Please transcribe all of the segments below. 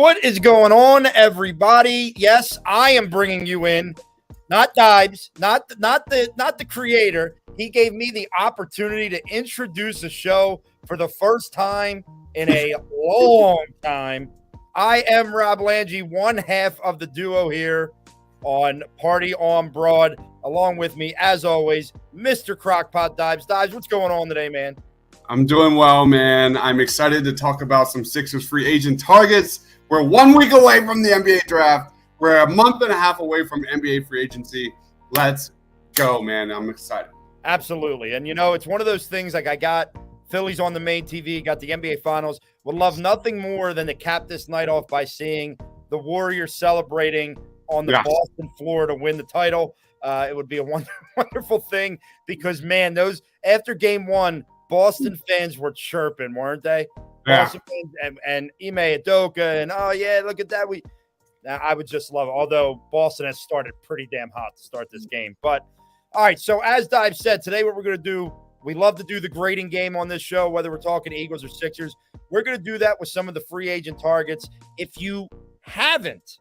What is going on, everybody? Yes, I am bringing you in, not Dibes, not the creator. He gave me the opportunity to introduce a show for the first time in a long time. I am Rob Lange, one half of the duo here on Party on Broad. Along with me, as always, Mr. Crockpot Dibes. Dibes, what's going on today, man? I'm doing well, man. I'm excited to talk about some Sixers free agent targets. We're 1 week away from the NBA draft. We're a month and a half away from NBA free agency. Let's go, man. I'm excited. Absolutely. And, you know, it's one of those things like I got Phillies on the main TV, got the NBA Finals. Would love nothing more than to cap this night off by seeing the Warriors celebrating on the Boston floor to win the title. It would be a wonderful thing because, man, those after game one, Boston fans were chirping, weren't they? Yeah. Boston fans and Ime Udoka and, oh, yeah, look at that. I would just love it, although Boston has started pretty damn hot to start this game. But, all right, so as Dive said, today what we're going to do, we love to do the grading game on this show, whether we're talking Eagles or Sixers. We're going to do that with some of the free agent targets. If you haven't,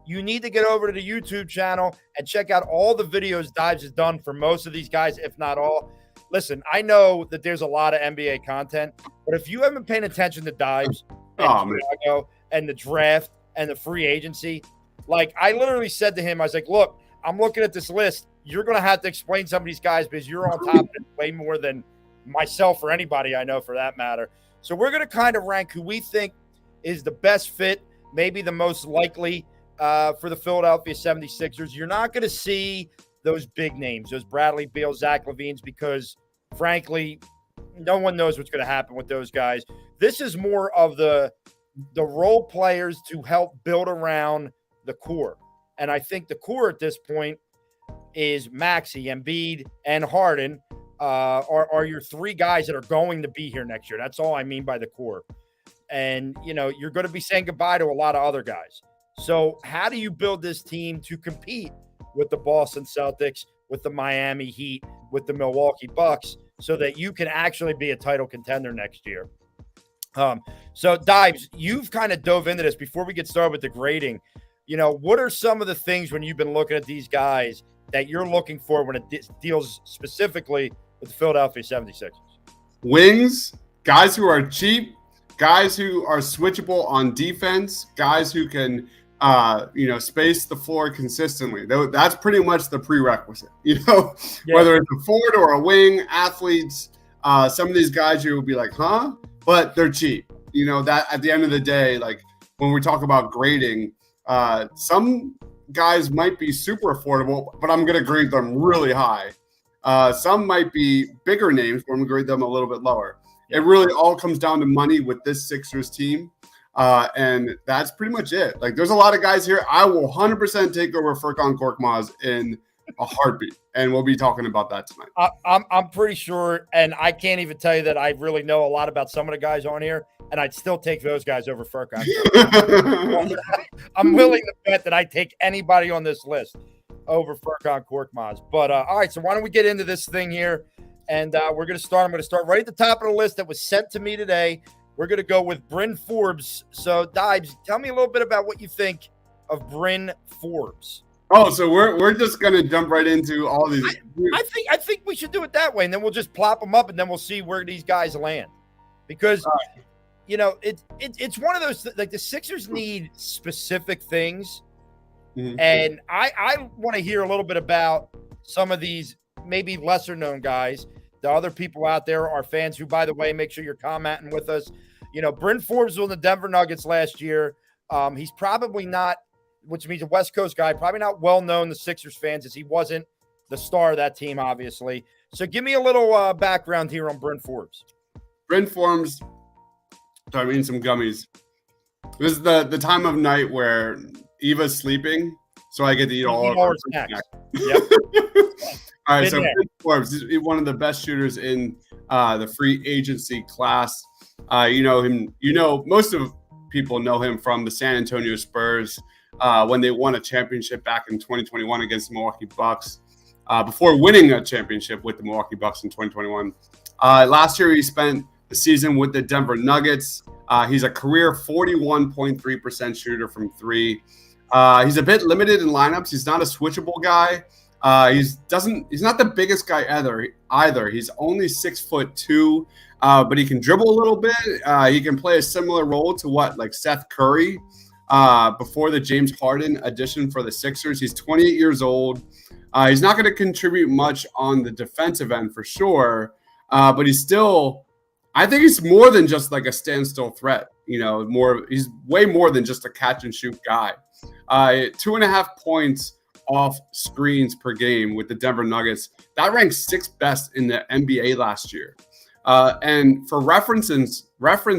you need to get over to the YouTube channel and check out all the videos Dives has done for most of these guys, if not all. Listen, I know that there's a lot of NBA content, but if you haven't paid attention to Dives and Chicago and the draft and the free agency, like I literally said to him, I was like, look, I'm looking at this list. You're going to have to explain some of these guys because you're on top of it way more than myself or anybody I know for that matter. So we're going to kind of rank who we think is the best fit, maybe the most likely for the Philadelphia 76ers. You're not going to see those big names, those Bradley Beal, Zach LaVines, because frankly, no one knows what's going to happen with those guys. This is more of the role players to help build around the core. And I think the core at this point is Maxey, Embiid, and Harden are your three guys that are going to be here next year. That's all I mean by the core. And, you know, you're going to be saying goodbye to a lot of other guys. So how do you build this team to compete with the Boston Celtics, with the Miami Heat, with the Milwaukee Bucks, so that you can actually be a title contender next year? So, Dives, you've kind of dove into this. Before we get started with the grading, you know, what are some of the things when you've been looking at these guys that you're looking for when it deals specifically with the Philadelphia 76ers? Wings, guys who are cheap, guys who are switchable on defense, guys who can space the floor consistently. That's pretty much the prerequisite, whether it's a forward or a wing, athletes, some of these guys you will be like, huh? But they're cheap. You know, that at the end of the day, like when we talk about grading, some guys might be super affordable, but I'm going to grade them really high. Some might be bigger names, but I'm going to grade them a little bit lower. It really all comes down to money with this Sixers team. And that's pretty much it. Like, there's a lot of guys here. I will 100% take over Furkan Korkmaz in a heartbeat, and we'll be talking about that tonight. I'm pretty sure, and I can't even tell you that I really know a lot about some of the guys on here, and I'd still take those guys over Furkan. I'm willing to bet that I take anybody on this list over Furkan Korkmaz. But all right, so why don't we get into this thing here? And we're going to start. I'm going to start right at the top of the list that was sent to me today. We're going to go with Bryn Forbes. So, Dibes, tell me a little bit about what you think of Bryn Forbes. Oh, so we're just going to jump right into all these. I think we should do it that way, and then we'll just plop them up, and then we'll see where these guys land. Because, you know, it's one of those, like the Sixers need specific things, and I want to hear a little bit about some of these maybe lesser-known guys. The other people out there are fans who, by the way, make sure you're commenting with us. You know, Bryn Forbes was on the Denver Nuggets last year. He's probably not, which means a West Coast guy, probably not well-known to Sixers fans as he wasn't the star of that team, obviously. So give me a little background here on Bryn Forbes. Bryn Forbes, I'm eating some gummies. This is the time of night where Eva's sleeping, so I get to eat all of her snacks. Yep. All right, so Bryn Forbes is one of the best shooters in the free agency class. You know him. You know, most of people know him from the San Antonio Spurs when they won a championship back in 2021 against the Milwaukee Bucks. Before winning a championship with the Milwaukee Bucks in 2021, last year he spent season with the Denver Nuggets. He's a career 41.3% shooter from three. He's a bit limited in lineups. He's not a switchable guy. He's not the biggest guy either. He's only 6'2", but he can dribble a little bit. He can play a similar role to like Seth Curry before the James Harden addition for the Sixers. He's 28 years old. He's not going to contribute much on the defensive end for sure, but he's still. I think he's more than just like a standstill threat. He's way more than just a catch and shoot guy. 2.5 points off screens per game with the Denver Nuggets. That ranks 6th best in the NBA last year. And for reference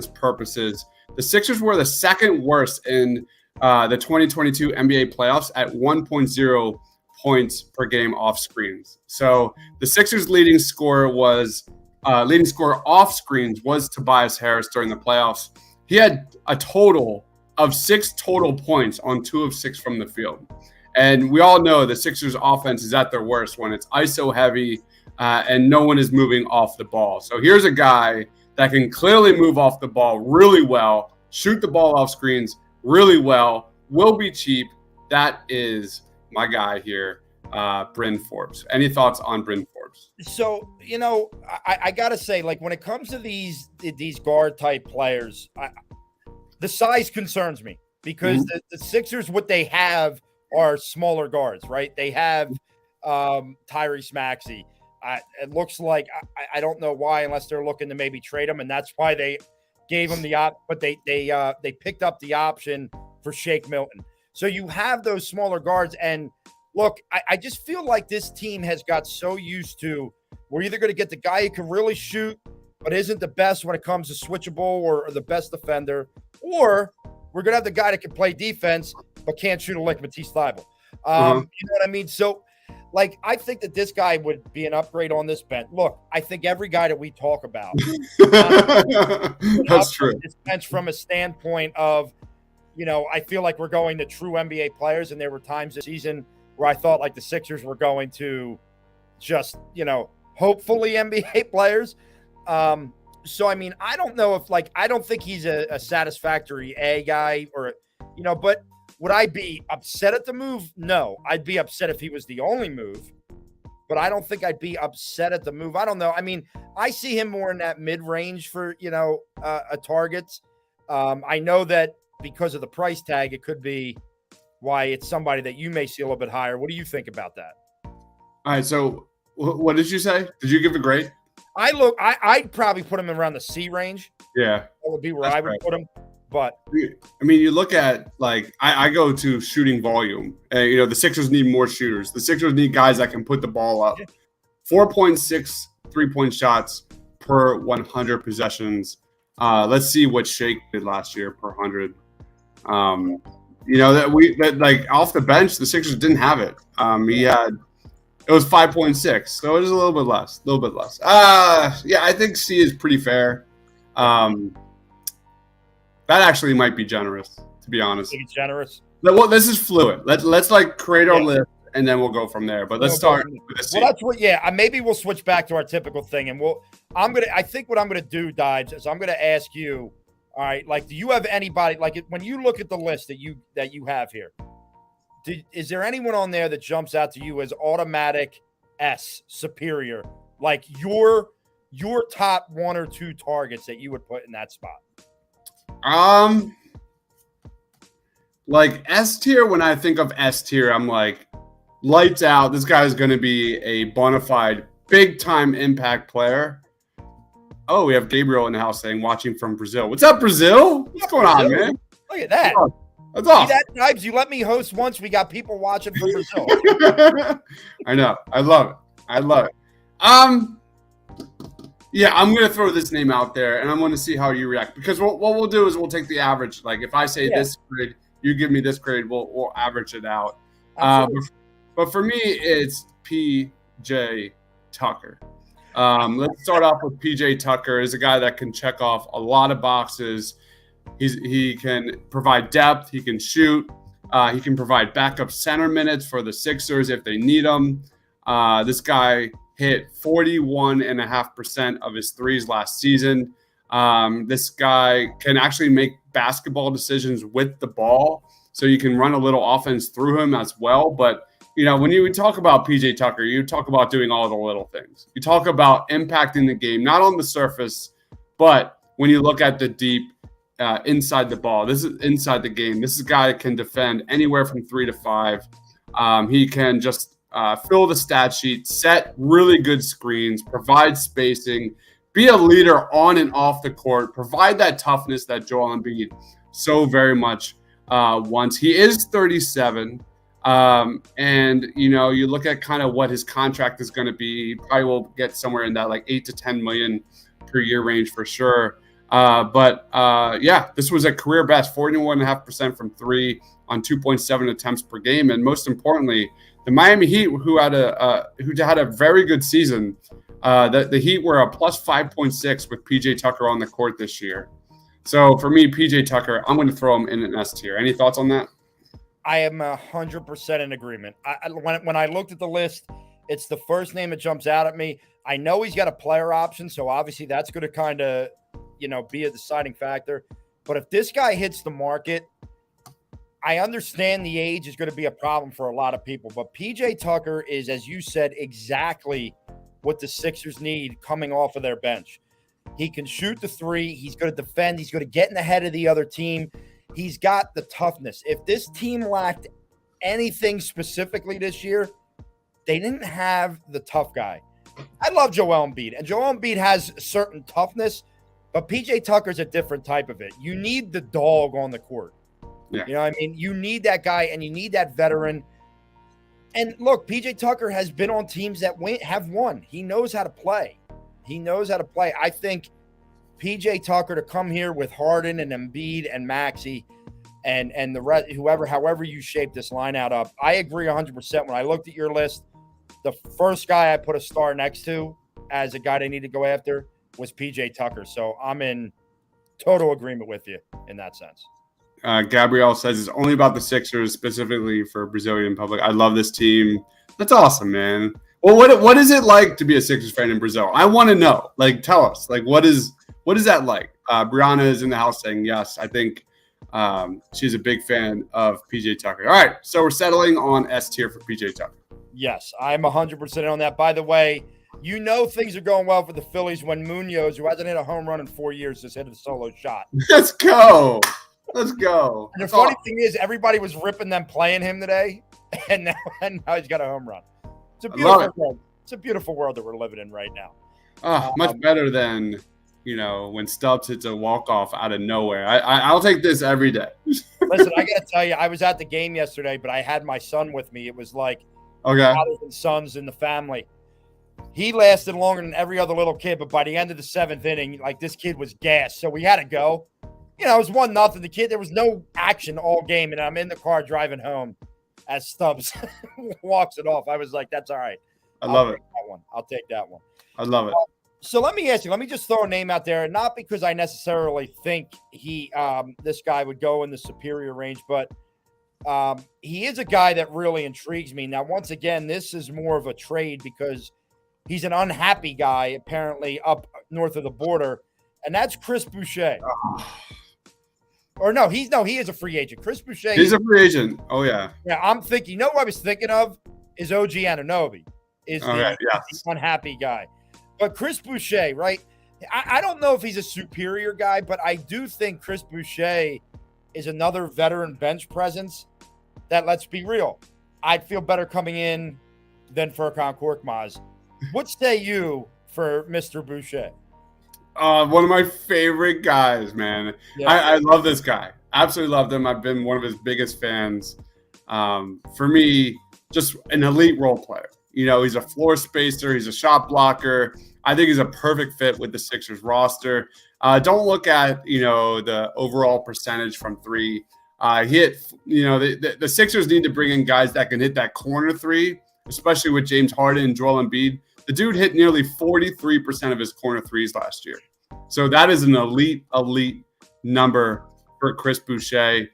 purposes, the Sixers were the second worst in the 2022 NBA playoffs at 1.0 points per game off screens. So the Sixers' leading scorer off screens was Tobias Harris during the playoffs. He had a total of 6 total points on 2 of 6 from the field. And we all know the Sixers offense is at their worst when it's ISO heavy and no one is moving off the ball. So here's a guy that can clearly move off the ball really well, shoot the ball off screens really well, will be cheap. That is my guy here, Bryn Forbes. Any thoughts on Bryn Forbes? So, I got to say, like, when it comes to these guard type players, the size concerns me because the Sixers, what they have are smaller guards, right? They have Tyrese Maxey. It looks like, I don't know why, unless they're looking to maybe trade him, and that's why they gave him but they picked up the option for Shake Milton. So you have those smaller guards, and look, I just feel like this team has got so used to we're either going to get the guy who can really shoot but isn't the best when it comes to switchable or the best defender, or we're going to have the guy that can play defense but can't shoot a lick, Matisse Thybulle. You know what I mean? So, like, I think that this guy would be an upgrade on this bench. Look, I think every guy that we talk about that's true. This bench from a standpoint of, I feel like we're going to true NBA players, and there were times this season where I thought like the Sixers were going to just, hopefully NBA players. So, I mean, I don't know if I don't think he's a satisfactory A guy or, but would I be upset at the move? No, I'd be upset if he was the only move, but I don't think I'd be upset at the move. I don't know. I mean, I see him more in that mid-range for, a targets. I know that because of the price tag, it could be why it's somebody that you may see a little bit higher. What do you think about that? All right. So what did you say? Did you give a grade? I'd probably put him around the C range. Yeah. That would be where I would put him. But I mean, you look at I go to shooting volume. The Sixers need more shooters. The Sixers need guys that can put the ball up. 4.6 3-point shots per 100 possessions. Let's see what Shake did last year per 100. That off the bench, the Sixers didn't have it. It was 5.6, so it was a little bit less. I think C is pretty fair. That actually might be generous, to be honest. Think it's generous? Well, this is fluid. Let's create our list, and then we'll go from there. But let's start with the C. Well, that's what. Yeah, maybe we'll switch back to our typical thing, and I think what I'm gonna do, Dives, is I'm gonna ask you. All right, do you have anybody when you look at the list that you have here? Is there anyone on there that jumps out to you as automatic S superior, like your top 1 or 2 targets that you would put in that spot? Like S tier, when I think of S tier, I'm like, lights out. This guy is going to be a bona fide big time impact player. Oh, we have Gabriel in the house saying, watching from Brazil. What's up, Brazil? What's going on, man? Look at that. That's awesome. See that, Tribes? You let me host once. We got people watching from Brazil. I know. I love it. Yeah, I'm going to throw this name out there, and I'm going to see how you react. Because what we'll do is we'll take the average. Like, if I say this grade, you give me this grade, we'll average it out. But for me, it's P.J. Tucker. Let's start off with P.J. Tucker. He's a guy that can check off a lot of boxes. He can provide depth. He can shoot. He can provide backup center minutes for the Sixers if they need them. This guy hit 41.5% of his threes last season. This guy can actually make basketball decisions with the ball, so you can run a little offense through him as well. But, when you talk about PJ Tucker, you talk about doing all the little things. You talk about impacting the game, not on the surface, but when you look at the deep inside the ball. This is inside the game. This is a guy that can defend anywhere from 3 to 5. He can just fill the stat sheet, set really good screens, provide spacing, be a leader on and off the court, provide that toughness that Joel Embiid so very much wants. He is 37. And you look at kind of what his contract is going to be. He probably will get somewhere in that like 8 to 10 million per year range for sure. But this was a career best, 41.5% from 3 on 2.7 attempts per game. And most importantly, the Miami Heat, who had a very good season, the Heat were a plus 5.6 with PJ Tucker on the court this year. So for me, PJ Tucker, I'm going to throw him in an S tier. Any thoughts on that? I am 100% in agreement. When I looked at the list, it's the first name that jumps out at me. I know he's got a player option, so obviously that's going to kind of, be a deciding factor. But if this guy hits the market, I understand the age is going to be a problem for a lot of people. But PJ Tucker is, as you said, exactly what the Sixers need coming off of their bench. He can shoot the three. He's going to defend. He's going to get in the head of the other team. He's got the toughness. If this team lacked anything specifically this year, they didn't have the tough guy. I love Joel Embiid, and Joel Embiid has certain toughness, but PJ Tucker's a different type of it. You need the dog on the court. Yeah. You know what I mean? You need that guy, and you need that veteran. And look, PJ Tucker has been on teams that have won. He knows how to play. I think PJ Tucker to come here with Harden and Embiid and Maxey and the rest, however you shape this line out up, I agree 100%. When I looked at your list, the first guy I put a star next to as a guy they need to go after was PJ Tucker. So I'm in total agreement with you in that sense. Gabrielle says it's only about the Sixers, specifically for Brazilian public. I love this team. That's awesome, man. Well, what is it like to be a Sixers fan in Brazil? I want to know. Like, tell us. Like, what is that like? Brianna is in the house saying yes. I think she's a big fan of PJ Tucker. All right, so we're settling on S tier for PJ Tucker. Yes, I'm 100% on that. By the way, things are going well for the Phillies when Munoz, who hasn't hit a home run in 4 years, just hit a solo shot. Let's go. And the funny thing is, everybody was ripping them playing him today, and now he's got a home run. It's a beautiful world. It's a beautiful world that we're living in right now. Much better than when Stubbs hits a walk-off out of nowhere. I'll take this every day. Listen, I got to tell you, I was at the game yesterday, but I had my son with me. It was like fathers and sons in the family. He lasted longer than every other little kid, but by the end of the 7th inning, like this kid was gassed. So we had to go. It was 1-0. The kid, there was no action all game, and I'm in the car driving home as Stubbs walks it off. I was like, that's all right. I'll take that one. I'll take that one. I love it. So let me ask you, let me just throw a name out there, not because I necessarily think this guy would go in the superior range, but he is a guy that really intrigues me. Now, once again, this is more of a trade because he's an unhappy guy, apparently, up north of the border, and that's Chris Boucher. Or no, he is a free agent. Chris Boucher. He's a free agent. Oh, yeah. Yeah, I'm thinking, what I was thinking of is OG Anunoby is the unhappy guy. But Chris Boucher, right? I don't know if he's a superior guy, but I do think Chris Boucher is another veteran bench presence that, let's be real, I'd feel better coming in than Furkan Korkmaz. What say you for Mr. Boucher? One of my favorite guys, man. Yeah. I love this guy. Absolutely love him. I've been one of his biggest fans. For me, just an elite role player. He's a floor spacer. He's a shot blocker. I think he's a perfect fit with the Sixers roster. Don't look at, the overall percentage from 3. The Sixers need to bring in guys that can hit that corner 3, especially with James Harden and Joel Embiid. The dude hit nearly 43% of his corner 3s last year. So that is an elite number for Chris Boucher.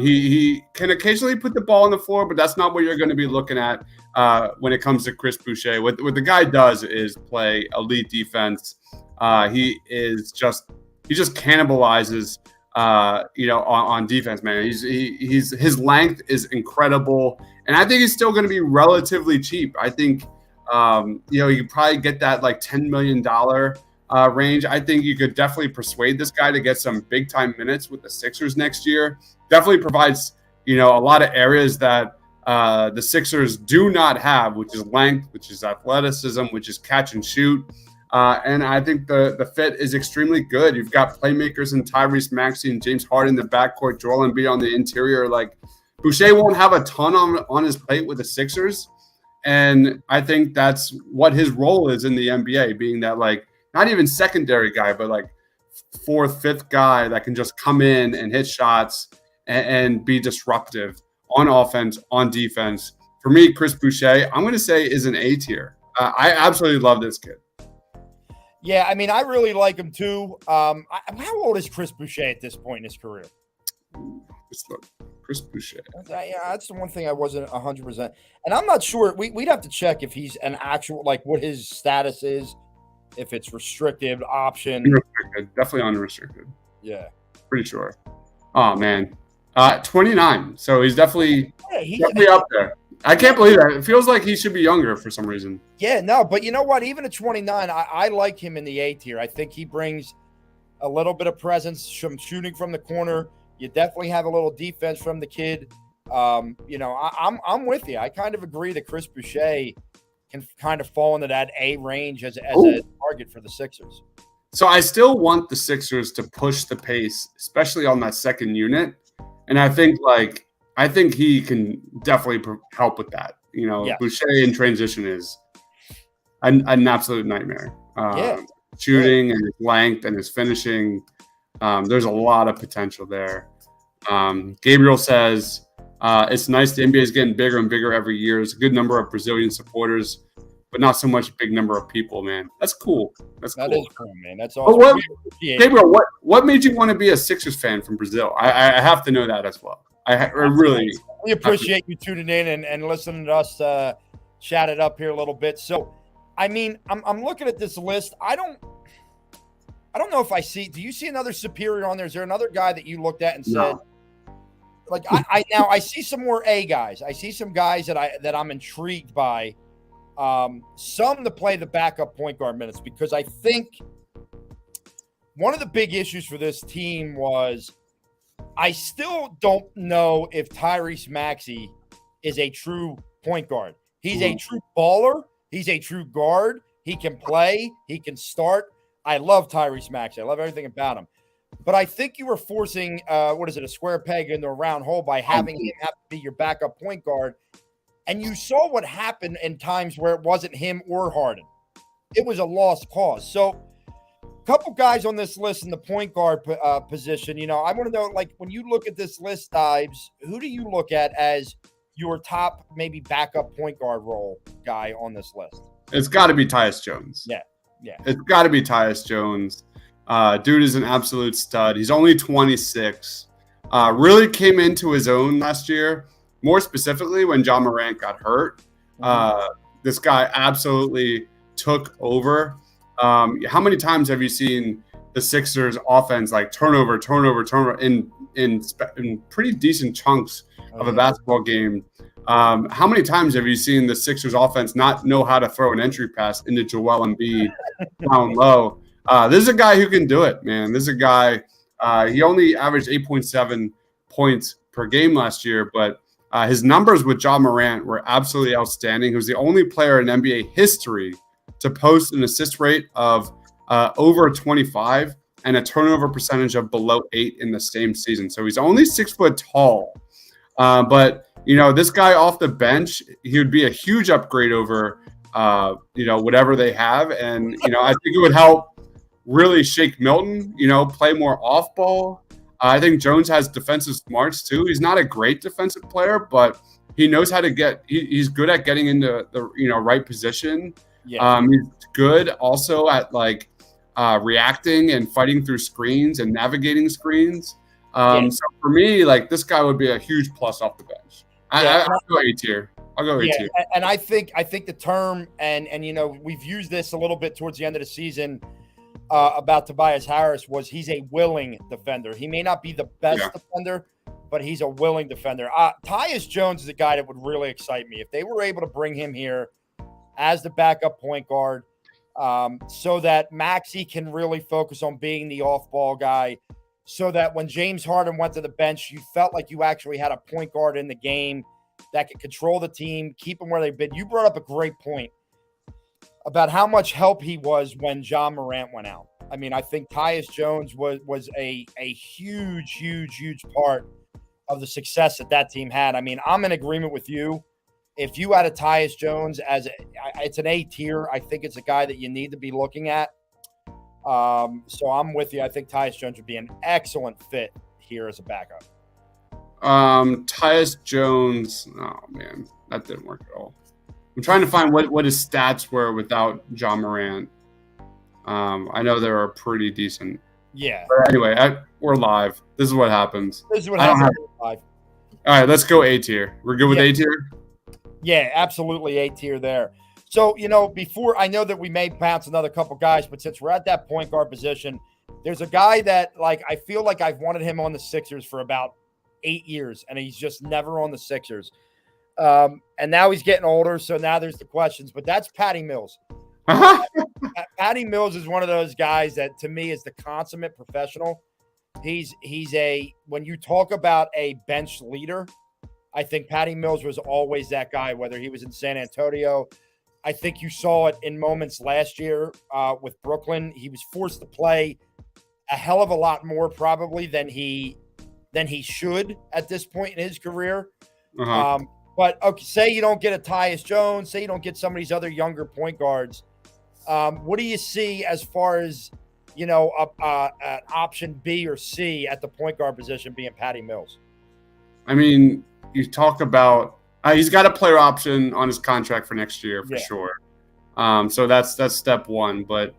He can occasionally put the ball on the floor, but that's not what you're going to be looking at when it comes to Chris Boucher. What the guy does is play elite defense. He just cannibalizes on defense, man. His length is incredible, and I think he's still going to be relatively cheap. I think you could probably get that like $10 million range. I think you could definitely persuade this guy to get some big time minutes with the Sixers next year. Definitely provides a lot of areas that the Sixers do not have, which is length, which is athleticism, which is catch and shoot. And I think the fit is extremely good. You've got playmakers in Tyrese Maxey and James Harden in the backcourt, Joel Embiid on the interior. Like, Boucher won't have a ton on his plate with the Sixers. And I think that's what his role is in the NBA, being that, like, not even secondary guy, but like fourth, fifth guy that can just come in and hit shots and be disruptive on offense, on defense. For me, Chris Boucher, I'm going to say, is an A tier. I absolutely love this kid. Yeah, I mean, I really like him too. How old is Chris Boucher at this point in his career? Let's look. Chris Boucher. Yeah, that's the one thing I wasn't 100%. And I'm not sure. We'd have to check if he's an actual, like, what his status is, if it's restricted option. Unrestricted. Definitely unrestricted. Yeah. Pretty sure. Oh, man. 29. So he's definitely up there. I can't believe that. It feels like he should be younger for some reason. Yeah, no, but you know what? Even at 29, I like him in the A tier. I think he brings a little bit of presence, some shooting from the corner. You definitely have a little defense from the kid. I'm with you. I kind of agree that Chris Boucher can kind of fall into that A range as a target for the Sixers. So I still want the Sixers to push the pace, especially on that second unit. And I think he can definitely help with that. Yes. Boucher in transition is an absolute nightmare. Shooting and his length and his finishing. There's a lot of potential there. Gabriel says, it's nice the NBA is getting bigger and bigger every year. There's a good number of Brazilian supporters, but not so much a big number of people, man. That's cool. That is cool, man. That's awesome. Gabriel, what made you want to be a Sixers fan from Brazil? I have to know that as well. We appreciate you tuning in and listening to us chat it up here a little bit. So, I mean, I'm looking at this list. I don't know if I see. Do you see another superior on there? Is there another guy that you looked at and said, like, I see some more A guys. I see some guys that I'm intrigued by. Some to play the backup point guard minutes, because I think one of the big issues for this team was I still don't know if Tyrese Maxey is a true point guard. He's a true baller. He's a true guard. He can play. He can start. I love Tyrese Maxey. I love everything about him. But I think you were forcing, a square peg into a round hole by having him have to be your backup point guard. And you saw what happened in times where it wasn't him or Harden. It was a lost cause. So a couple guys on this list in the point guard position, I want to know, like, when you look at this list, Dives, who do you look at as your top maybe backup point guard role guy on this list? It's got to be Tyus Jones. Yeah. It's got to be Tyus Jones. Dude is an absolute stud. He's only 26. Really came into his own last year, more specifically when Ja Morant got hurt. This guy absolutely took over. How many times have you seen the Sixers offense like turnover in pretty decent chunks of a basketball game? How many times have you seen the Sixers offense not know how to throw an entry pass into Joel Embiid down low? This is a guy who can do it, man. This is a guy, he only averaged 8.7 points per game last year, but his numbers with Ja Morant were absolutely outstanding. He was the only player in NBA history to post an assist rate of over 25 and a turnover percentage of below 8 in the same season. So he's only 6 foot tall. But this guy off the bench, he would be a huge upgrade over, whatever they have. And, I think it would help really Shake Milton, play more off ball. I think Jones has defensive smarts too. He's not a great defensive player, but he knows how to he's good at getting into the, right position. Yeah. He's good also at reacting and fighting through screens and navigating screens. Yeah. So for me, like this guy would be a huge plus off the bench. Yeah. I'll go A tier. I'll go A Yeah, tier. and I think the term and we've used this a little bit towards the end of the season about Tobias Harris was he's a willing defender. He may not be the best defender, but he's a willing defender. Tyus Jones is a guy that would really excite me if they were able to bring him here as the backup point guard, so that Maxey can really focus on being the off-ball guy. So that when James Harden went to the bench, you felt like you actually had a point guard in the game that could control the team, keep them where they've been. You brought up a great point about how much help he was when John Morant went out. I mean, I think Tyus Jones was a huge part of the success that team had. I mean, I'm in agreement with you. If you had a Tyus Jones it's an A tier, I think it's a guy that you need to be looking at. So I'm with you. I think Tyus Jones would be an excellent fit here as a backup. Tyus Jones. Oh man, that didn't work at all. I'm trying to find what his stats were without John Morant. I know they were pretty decent. Yeah. But anyway, we're live. This is what happens. This is what happens live. All right, let's go A tier. We're good with A tier? Yeah, absolutely A tier there. So, before I know that we may bounce another couple guys, but since we're at that point guard position, there's a guy that I feel like I've wanted him on the Sixers for about 8 years, and he's just never on the Sixers. And now he's getting older, so now there's the questions, but that's Patty Mills. Patty Mills is one of those guys that to me is the consummate professional. He's when you talk about a bench leader, I think Patty Mills was always that guy, whether he was in San Antonio. I think you saw it in moments last year with Brooklyn. He was forced to play a hell of a lot more probably than he should at this point in his career. But okay, say you don't get a Tyus Jones, say you don't get some of these other younger point guards. What do you see as far as an option B or C at the point guard position being Patty Mills? I mean, you talk about he's got a player option on his contract for next year for sure. So that's step one. But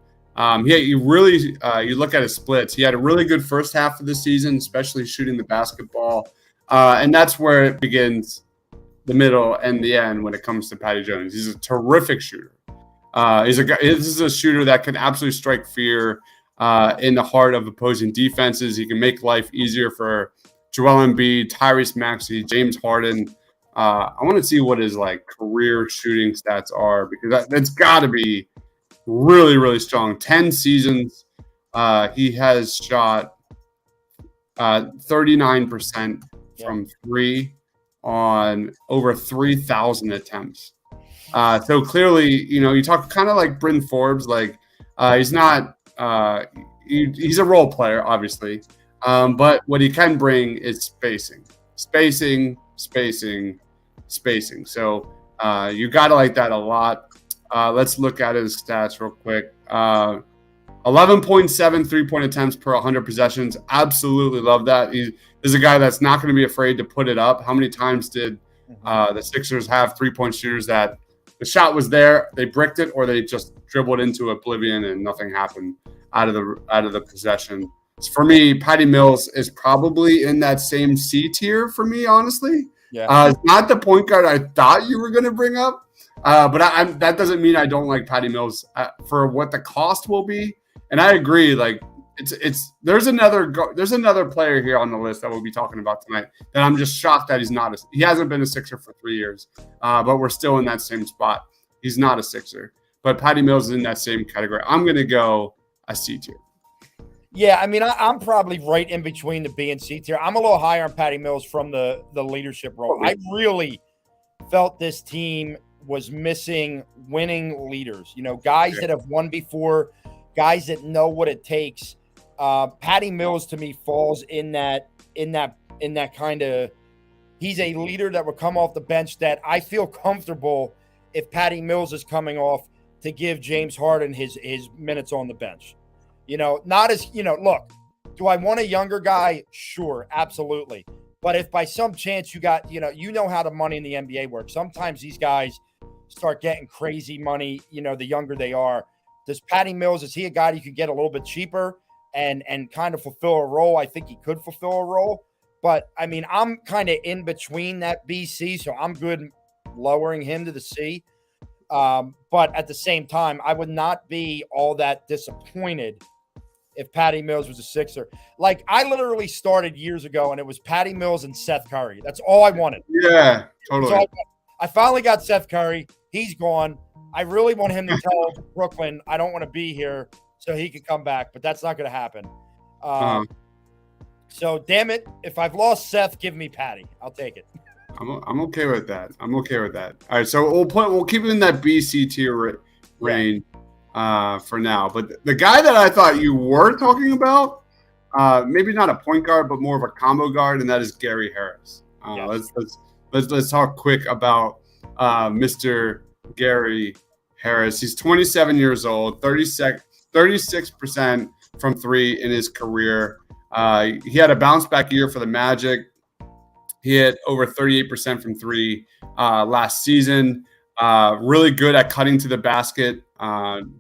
you really you look at his splits. He had a really good first half of the season, especially shooting the basketball, and that's where it begins. The middle and the end when it comes to Patty Jones. He's a terrific shooter. This is a shooter that can absolutely strike fear in the heart of opposing defenses. He can make life easier for Joel Embiid, Tyrese Maxey, James Harden. I want to see what his career shooting stats are because that's got to be really, really strong. 10 seasons. He has shot 39% from three on over 3,000 attempts. So clearly, you talk kind of like Bryn Forbes, he's not, he's a role player, obviously. But what he can bring is spacing. So you got to like that a lot. Let's look at his stats real quick. 11.7 3-point attempts per 100 possessions. Absolutely love that. He's a guy that's not going to be afraid to put it up. How many times did the Sixers have 3-point shooters that the shot was there, they bricked it, or they just dribbled into oblivion and nothing happened out of the possession? For me, Patty Mills is probably in that same C tier for me, honestly. It's not the point guard I thought you were going to bring up, but that doesn't mean I don't like Patty Mills for what the cost will be. And I agree, there's another player here on the list that we'll be talking about tonight that I'm just shocked that he hasn't been a Sixer for 3 years, but we're still in that same spot. He's not a Sixer, but Patty Mills is in that same category. I'm going to go a C tier. Yeah, I mean, I'm probably right in between the B and C tier. I'm a little higher on Patty Mills from the leadership role. I really felt this team was missing winning leaders, guys that have won before, guys that know what it takes. Patty Mills to me falls in that kind of, he's a leader that would come off the bench that I feel comfortable if Patty Mills is coming off to give James Harden his minutes on the bench. Not as, look, do I want a younger guy? Sure, absolutely. But if by some chance you got, how the money in the NBA works. Sometimes these guys start getting crazy money, the younger they are. Does Patty Mills, is he a guy you could get a little bit cheaper and kind of fulfill a role. I think he could fulfill a role. But, I mean, I'm kind of in between that BC, so I'm good lowering him to the C. But at the same time, I would not be all that disappointed if Patty Mills was a Sixer. Like, I literally started years ago, and it was Patty Mills and Seth Curry. That's all I wanted. Yeah, totally. I finally got Seth Curry. He's gone. I really want him to tell Brooklyn, I don't want to be here, so he can come back, but that's not going to happen. So, damn it, if I've lost Seth, give me Patty. I'll take it. I'm okay with that. All right, so we'll keep it in that BC tier range for now. But the guy that I thought you were talking about, maybe not a point guard, but more of a combo guard, and that is Gary Harris. Yes. Let's talk quick about Mr. Gary Harris. He's 27 years old, 36% from three in his career. He had a bounce back year for the Magic. He hit over 38% from three last season. Really good at cutting to the basket.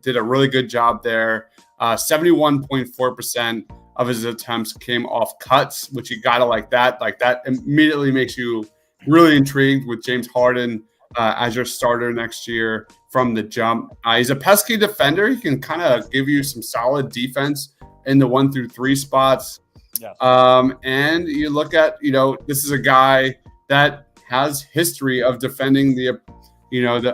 Did a really good job there. 71.4% of his attempts came off cuts, which you gotta like that. Like that immediately makes you really intrigued with James Harden as your starter next year from the jump. He's a pesky defender. He can kind of give you some solid defense in the 1 through 3 spots. Yes. And you look at, this is a guy that has history of defending the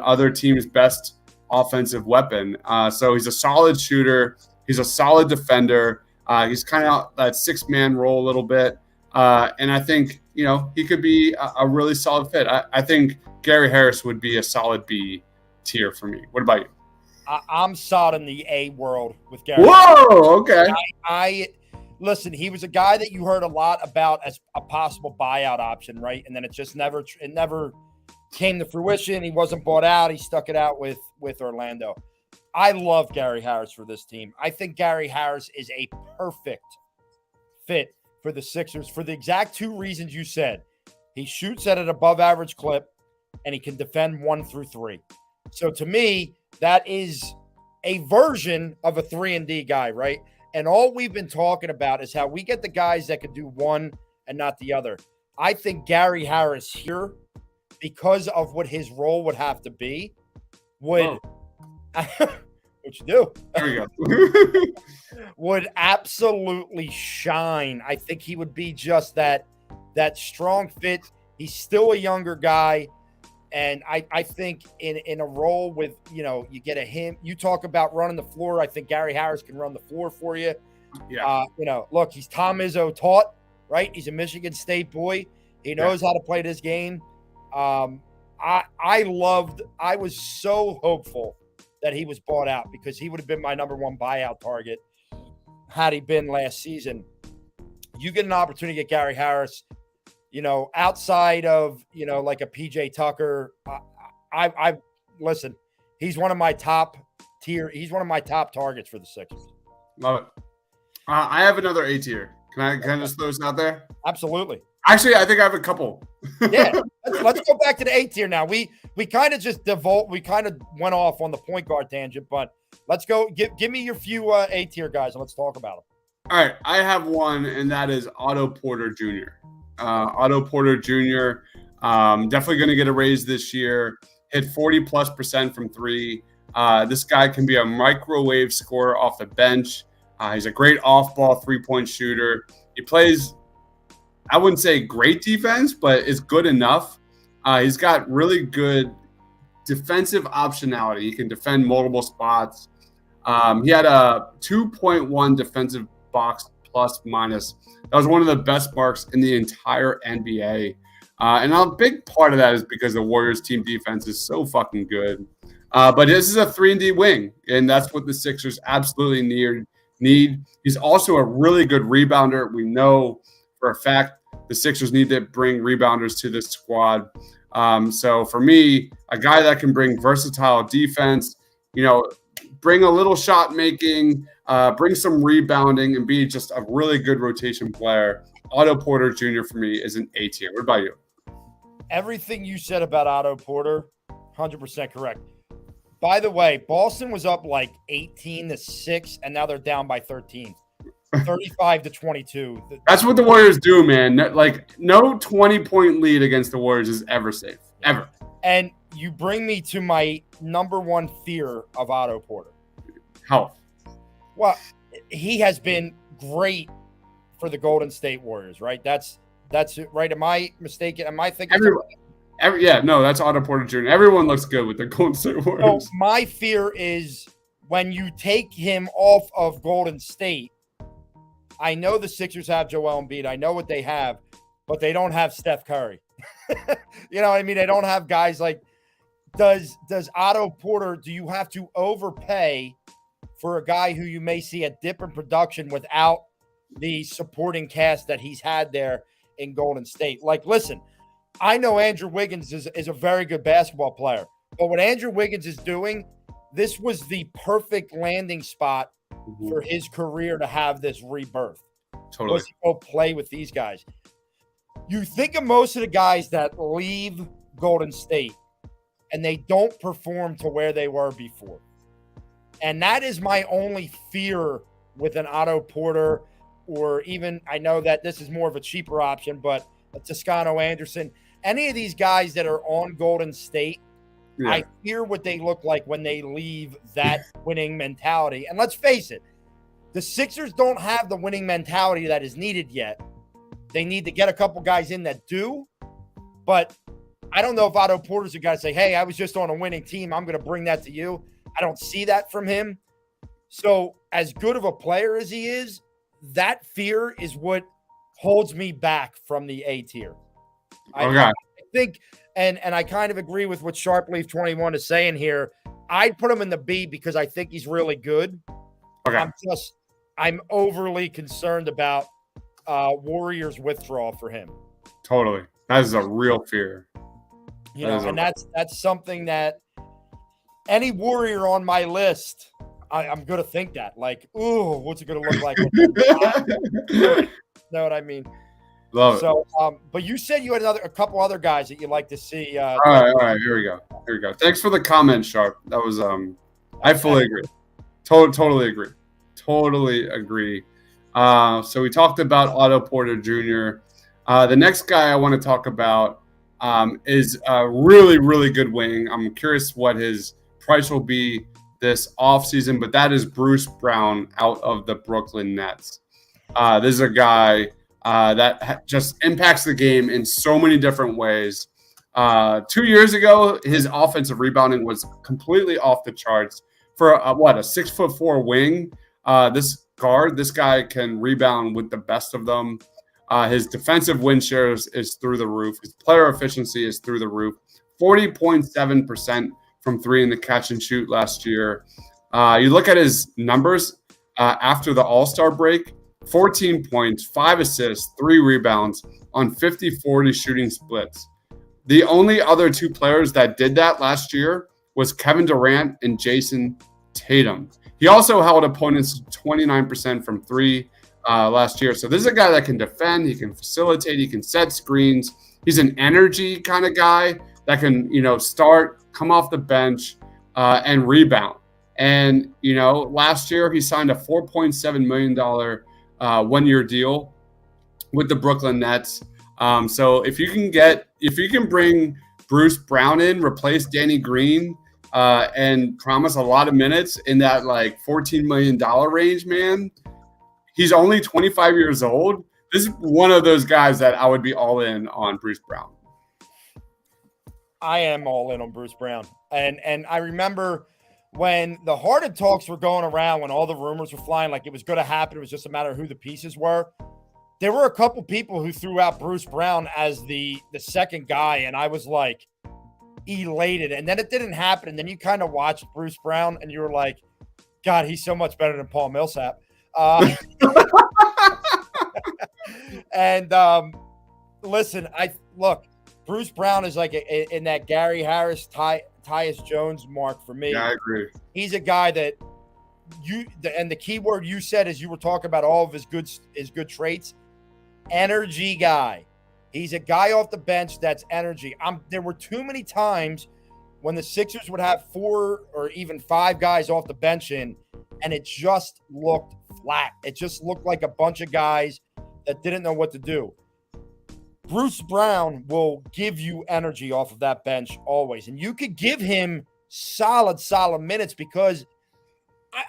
other team's best offensive weapon. So he's a solid shooter. He's a solid defender. He's kind of that 6-man role a little bit. And I think, he could be a really solid fit. I think Gary Harris would be a solid B tier for me. What about you? I'm solid in the A world with Gary. Whoa, okay. Listen, he was a guy that you heard a lot about as a possible buyout option, right? And then it just never came to fruition. He wasn't bought out. He stuck it out with Orlando. I love Gary Harris for this team. I think Gary Harris is a perfect fit for the Sixers for the exact 2 reasons you said. He shoots at an above average clip, and he can defend 1 through 3. So to me, that is a version of a 3-and-D guy, right? And all we've been talking about is how we get the guys that could do one and not the other. I think Gary Harris here, because of what his role would have to be, would what you do? There we go. Would absolutely shine. I think he would be just that strong fit. He's still a younger guy. And I think in a role with, you get him, you talk about running the floor. I think Gary Harris can run the floor for you. Yeah. Look, he's Tom Izzo taught, right? He's a Michigan State boy. He knows how to play this game. I was so hopeful that he was bought out because he would have been my number 1 buyout target had he been last season. You get an opportunity to get Gary Harris, outside of, like a PJ Tucker. I listen, he's one of my top tier. He's one of my top targets for the Sixers. Love it. I have another A tier. Can I just throw this out there? Absolutely. Actually, I think I have a couple. Yeah. Let's go back to the A tier now. We kind of just we kind of went off on the point guard tangent, but let's go. Give me your few A tier guys and let's talk about them. All right. I have one, and that is Otto Porter Jr. Otto Porter Jr. Definitely going to get a raise this year. Hit 40+% from 3. This guy can be a microwave scorer off the bench. He's a great off-ball 3-point shooter. He plays, I wouldn't say great defense, but is good enough. He's got really good defensive optionality. He can defend multiple spots. He had a 2.1 defensive box plus minus. That was one of the best marks in the entire NBA. And a big part of that is because the Warriors team defense is so fucking good. But this is a 3-and-D wing, and that's what the Sixers absolutely need. He's also a really good rebounder. We know for a fact the Sixers need to bring rebounders to this squad. So for me, a guy that can bring versatile defense, bring a little shot making, bring some rebounding, and be just a really good rotation player. Otto Porter Jr. for me is an A tier. What about you? Everything you said about Otto Porter, 100% correct. By the way, Boston was up like 18-6, and now they're down by 13. 35-22. That's what the Warriors do, man. Like, no 20-point lead against the Warriors is ever safe. Ever. And you bring me to my number one fear of Otto Porter. Health. Well, he has been great for the Golden State Warriors, right? That's right. Am I mistaken? Am I thinking? That's Otto Porter Jr. Everyone looks good with the Golden State Warriors. So my fear is when you take him off of Golden State. I know the Sixers have Joel Embiid. I know what they have, but they don't have Steph Curry. You know what I mean? They don't have guys like. Does Otto Porter? Do you have to overpay for a guy who you may see a dip in production without the supporting cast that he's had there in Golden State? Like, listen, I know Andrew Wiggins is a very good basketball player, but what Andrew Wiggins is doing, this was the perfect landing spot for his career to have this rebirth. Totally. Was to go play with these guys. You think of most of the guys that leave Golden State and they don't perform to where they were before. And that is my only fear with an Otto Porter, or even, I know that this is more of a cheaper option, but a Toscano Anderson. Any of these guys that are on Golden State, I fear what they look like when they leave that winning mentality. And let's face it, the Sixers don't have the winning mentality that is needed yet. They need to get a couple guys in that do. But I don't know if Otto Porter's a guy to say, hey, I was just on a winning team. I'm going to bring that to you. I don't see that from him. So as good of a player as he is, that fear is what holds me back from the A tier. I think, and I kind of agree with what Sharpleaf 21 is saying here. I'd put him in the B because I think he's really good. Okay. I'm overly concerned about Warriors withdrawal for him. Totally. That is a real fear. You know, and that's something that any Warrior on my list, I'm going to think that. Like, ooh, what's it going to look like? You know what I mean? Love it. So, but you said you had a couple other guys that you'd like to see. All right. Here we go. Thanks for the comment, Sharp. That was I fully agree. Totally agree. So we talked about Otto Porter Jr. The next guy I want to talk about is a really, really good wing. I'm curious what his price will be this offseason, but that is Bruce Brown out of the Brooklyn Nets. This is a guy that just impacts the game in so many different ways. 2 years ago, his offensive rebounding was completely off the charts. For a 6'4" wing, this guy can rebound with the best of them. His defensive win share is through the roof. His player efficiency is through the roof. 40.7% from three in the catch and shoot last year. You look at his numbers after the All-Star break, 14 points, 5 assists, 3 rebounds on 50-40 shooting splits. The only other two players that did that last year was Kevin Durant and Jason Tatum. He also held opponents 29% from three last year. So this is a guy that can defend, he can facilitate, he can set screens. He's an energy kind of guy that can, start, come off the bench, and rebound. And, last year he signed a $4.7 million one-year deal with the Brooklyn Nets. So if you can bring Bruce Brown in, replace Danny Green, and promise a lot of minutes in that like $14 million range, man, he's only 25 years old. This is one of those guys that I would be all in on Bruce Brown. I am all in on Bruce Brown. And I remember when the Harden talks were going around, when all the rumors were flying, like it was going to happen, it was just a matter of who the pieces were. There were a couple people who threw out Bruce Brown as the second guy, and I was like elated. And then it didn't happen. And then you kind of watched Bruce Brown, and you were like, God, he's so much better than Paul Millsap. And listen, Bruce Brown is like in that Gary Harris, Tyus Jones mark for me. Yeah, I agree. He's a guy that and the key word you said as you were talking about all of his good traits, energy guy. He's a guy off the bench that's energy. There were too many times when the Sixers would have 4 or even 5 guys off the bench and it just looked flat. It just looked like a bunch of guys that didn't know what to do. Bruce Brown will give you energy off of that bench always. And you could give him solid minutes because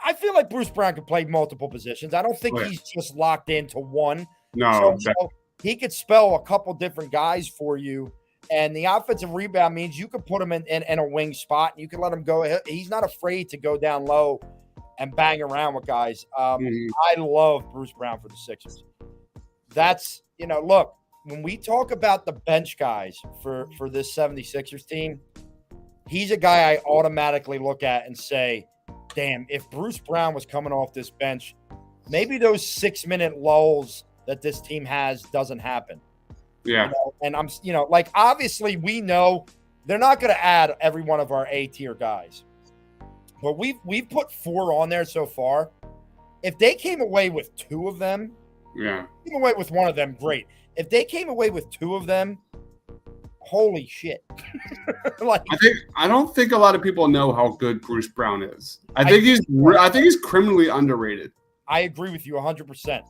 I feel like Bruce Brown could play multiple positions. I don't think he's just locked into one. No, so he could spell a couple different guys for you. And the offensive rebound means you could put him in a wing spot and you can let him go. He's not afraid to go down low and bang around with guys. I love Bruce Brown for the Sixers. That's, look, when we talk about the bench guys for this 76ers team, he's a guy I automatically look at and say, damn, if Bruce Brown was coming off this bench, maybe those 6-minute lulls that this team has doesn't happen. Yeah. And I'm, obviously we know they're not going to add every one of our A-tier guys. But we've put 4 on there so far. If they came away with 2 of them, came away with one of them, great. If they came away with 2 of them, holy shit. I don't think a lot of people know how good Bruce Brown is. I think he's criminally underrated. I agree with you 100%.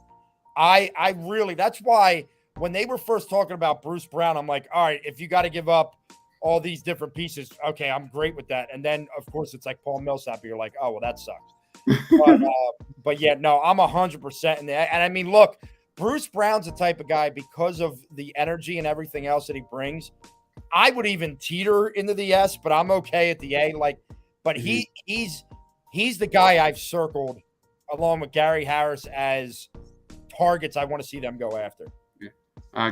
I really, that's why when they were first talking about Bruce Brown, I'm like, all right, if you got to give up all these different pieces, okay, I'm great with that. And then, of course, it's like Paul Millsap. You're like, oh, well, that sucks. But yeah, no, I'm 100% in there. And I mean, look, Bruce Brown's the type of guy, because of the energy and everything else that he brings, I would even teeter into the S, but I'm okay at the A. But he's the guy I've circled along with Gary Harris as targets I want to see them go after.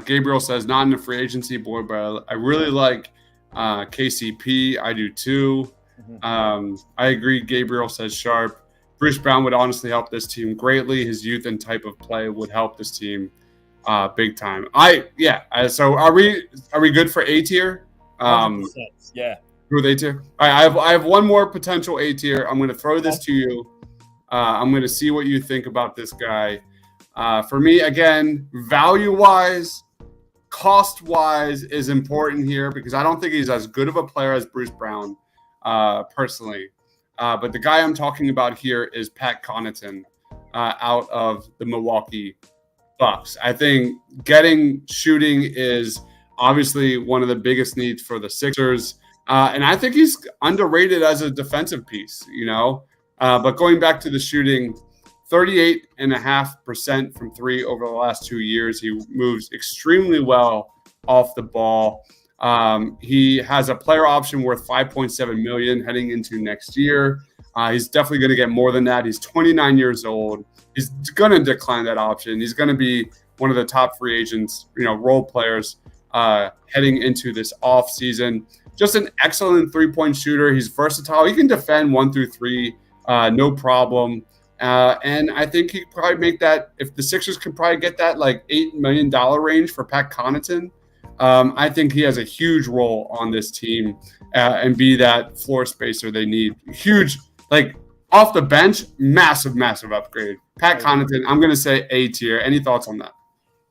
Gabriel says, not in the free agency board, but I really like KCP. I do too. I agree. Gabriel says Sharp. Bruce Brown would honestly help this team greatly. His youth and type of play would help this team big time. So are we good for A tier? Yeah. Who are they tier? All right, I have one more potential A tier. I'm going to throw this to you. I'm going to see what you think about this guy. For me, again, value-wise, cost-wise is important here because I don't think he's as good of a player as Bruce Brown, personally. But the guy I'm talking about here is Pat Connaughton out of the Milwaukee Bucks. I think getting shooting is obviously one of the biggest needs for the Sixers. And I think he's underrated as a defensive piece, But going back to the shooting, 38.5% from 3 over the last 2 years. He moves extremely well off the ball. He has a player option worth $5.7 million heading into next year. He's definitely going to get more than that. He's 29 years old. He's going to decline that option. He's going to be one of the top free agents, role players heading into this off season. Just an excellent 3-point shooter. He's versatile. He can defend 1 through 3, no problem. And I think he could probably make that, if the Sixers could probably get that like $8 million range for Pat Connaughton. I think he has a huge role on this team and be that floor spacer they need. Huge, like off the bench, massive upgrade. Pat Connaughton, I'm going to say A tier. Any thoughts on that?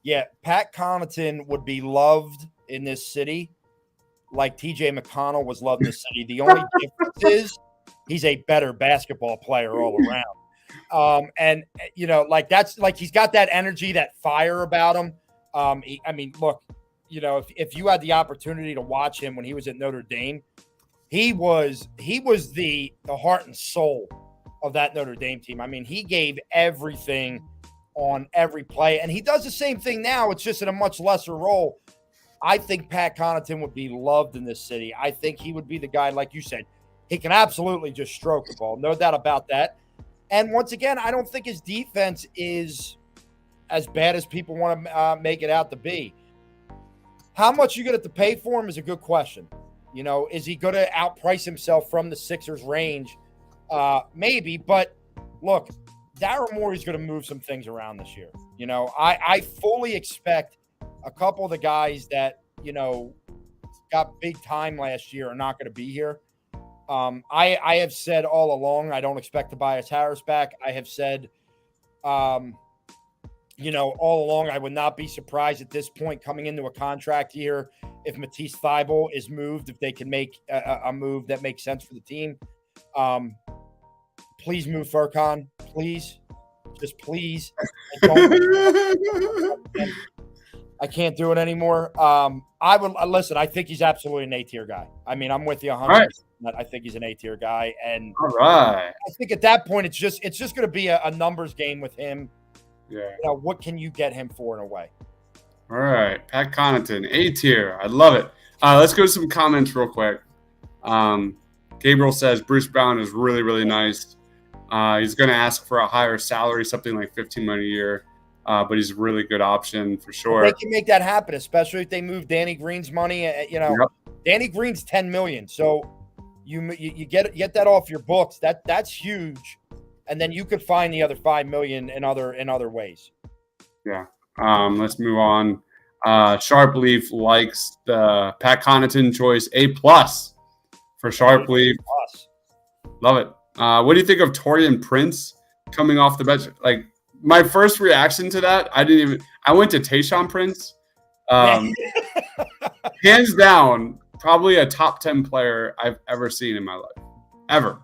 Yeah, Pat Connaughton would be loved in this city like TJ McConnell was loved in this city. The only difference is he's a better basketball player all around. That's like he's got that energy, that fire about him. Look, if you had the opportunity to watch him when he was at Notre Dame, he was the heart and soul of that Notre Dame team. I mean, he gave everything on every play, and he does the same thing now. It's just in a much lesser role. I think Pat Connaughton would be loved in this city. I think he would be the guy, like you said, he can absolutely just stroke the ball. No doubt about that. And once again, I don't think his defense is as bad as people want to make it out to be. How much you going to have to pay for him is a good question. Is he going to outprice himself from the Sixers range? Maybe, but look, Daryl Morey's going to move some things around this year. I fully expect a couple of the guys that, got big time last year are not going to be here. I have said all along, I don't expect Tobias Harris back. I have said, all along, I would not be surprised at this point coming into a contract year if Matisse Thybulle is moved, if they can make a move that makes sense for the team. Please move Furkan. Please. Just please. I can't do it anymore. I would listen. I think he's absolutely an A-tier guy. I mean, I'm with you 100%. Right. I think he's an A-tier guy, and All right. I think at that point, it's just going to be a numbers game with him. Yeah. You know, what can you get him for in a way? All right. Pat Connaughton, A-tier. I love it. Let's go to some comments real quick. Gabriel says Bruce Brown is really, really nice. He's going to ask for a higher salary, something like $15 million a year. But he's a really good option for sure. They can make that happen, especially if they move Danny Green's money. You know, yep. Danny Green's $10 million, so you get that off your books. That's huge, and then you could find the other $5 million in other ways. Yeah. Let's move on. Sharpleaf likes the Pat Connaughton choice, A+ for Sharpleaf. Love it. What do you think of Taurean Prince coming off the bench? Like, my first reaction to that, I went to Tayshaun Prince. Hands down, probably a top 10 player I've ever seen in my life. Ever.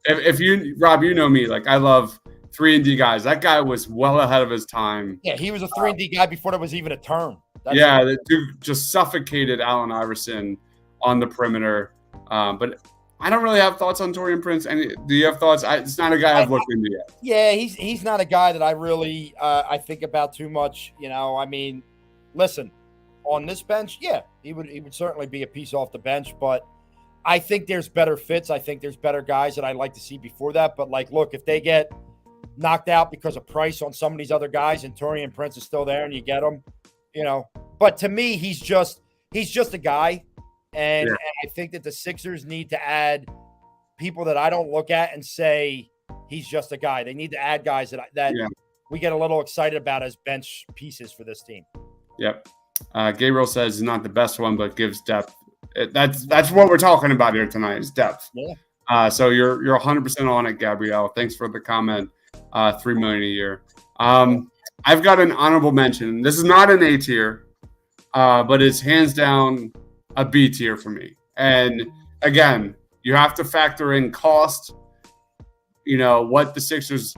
If you, Rob, you know me, like, I love 3-and-D guys. That guy was well ahead of his time. Yeah, he was a 3-and-D guy before there was even a term. The dude just suffocated Allen Iverson on the perimeter. But I don't really have thoughts on Taurean Prince. Do you have thoughts? It's not a guy I've looked into yet. Yeah, he's not a guy that I really I think about too much. You know, I mean, listen, on this bench, yeah, he would certainly be a piece off the bench. But I think there's better fits. I think there's better guys that I'd like to see before that. But like, look, if they get knocked out because of price on some of these other guys, and Taurean Prince is still there, and you get him, you know. But to me, he's just a guy. And I think that the Sixers need to add people that I don't look at and say he's just a guy. They need to add guys that we get a little excited about as bench pieces for this team. Yep. Gabriel says he's not the best one, but gives depth. That's what we're talking about here tonight is depth. Yeah. So you're 100% on it, Gabrielle. Thanks for the comment. $3 million a year. I've got an honorable mention. This is not an A tier, but it's hands down a B tier for me. And again, you have to factor in cost, you know, what the Sixers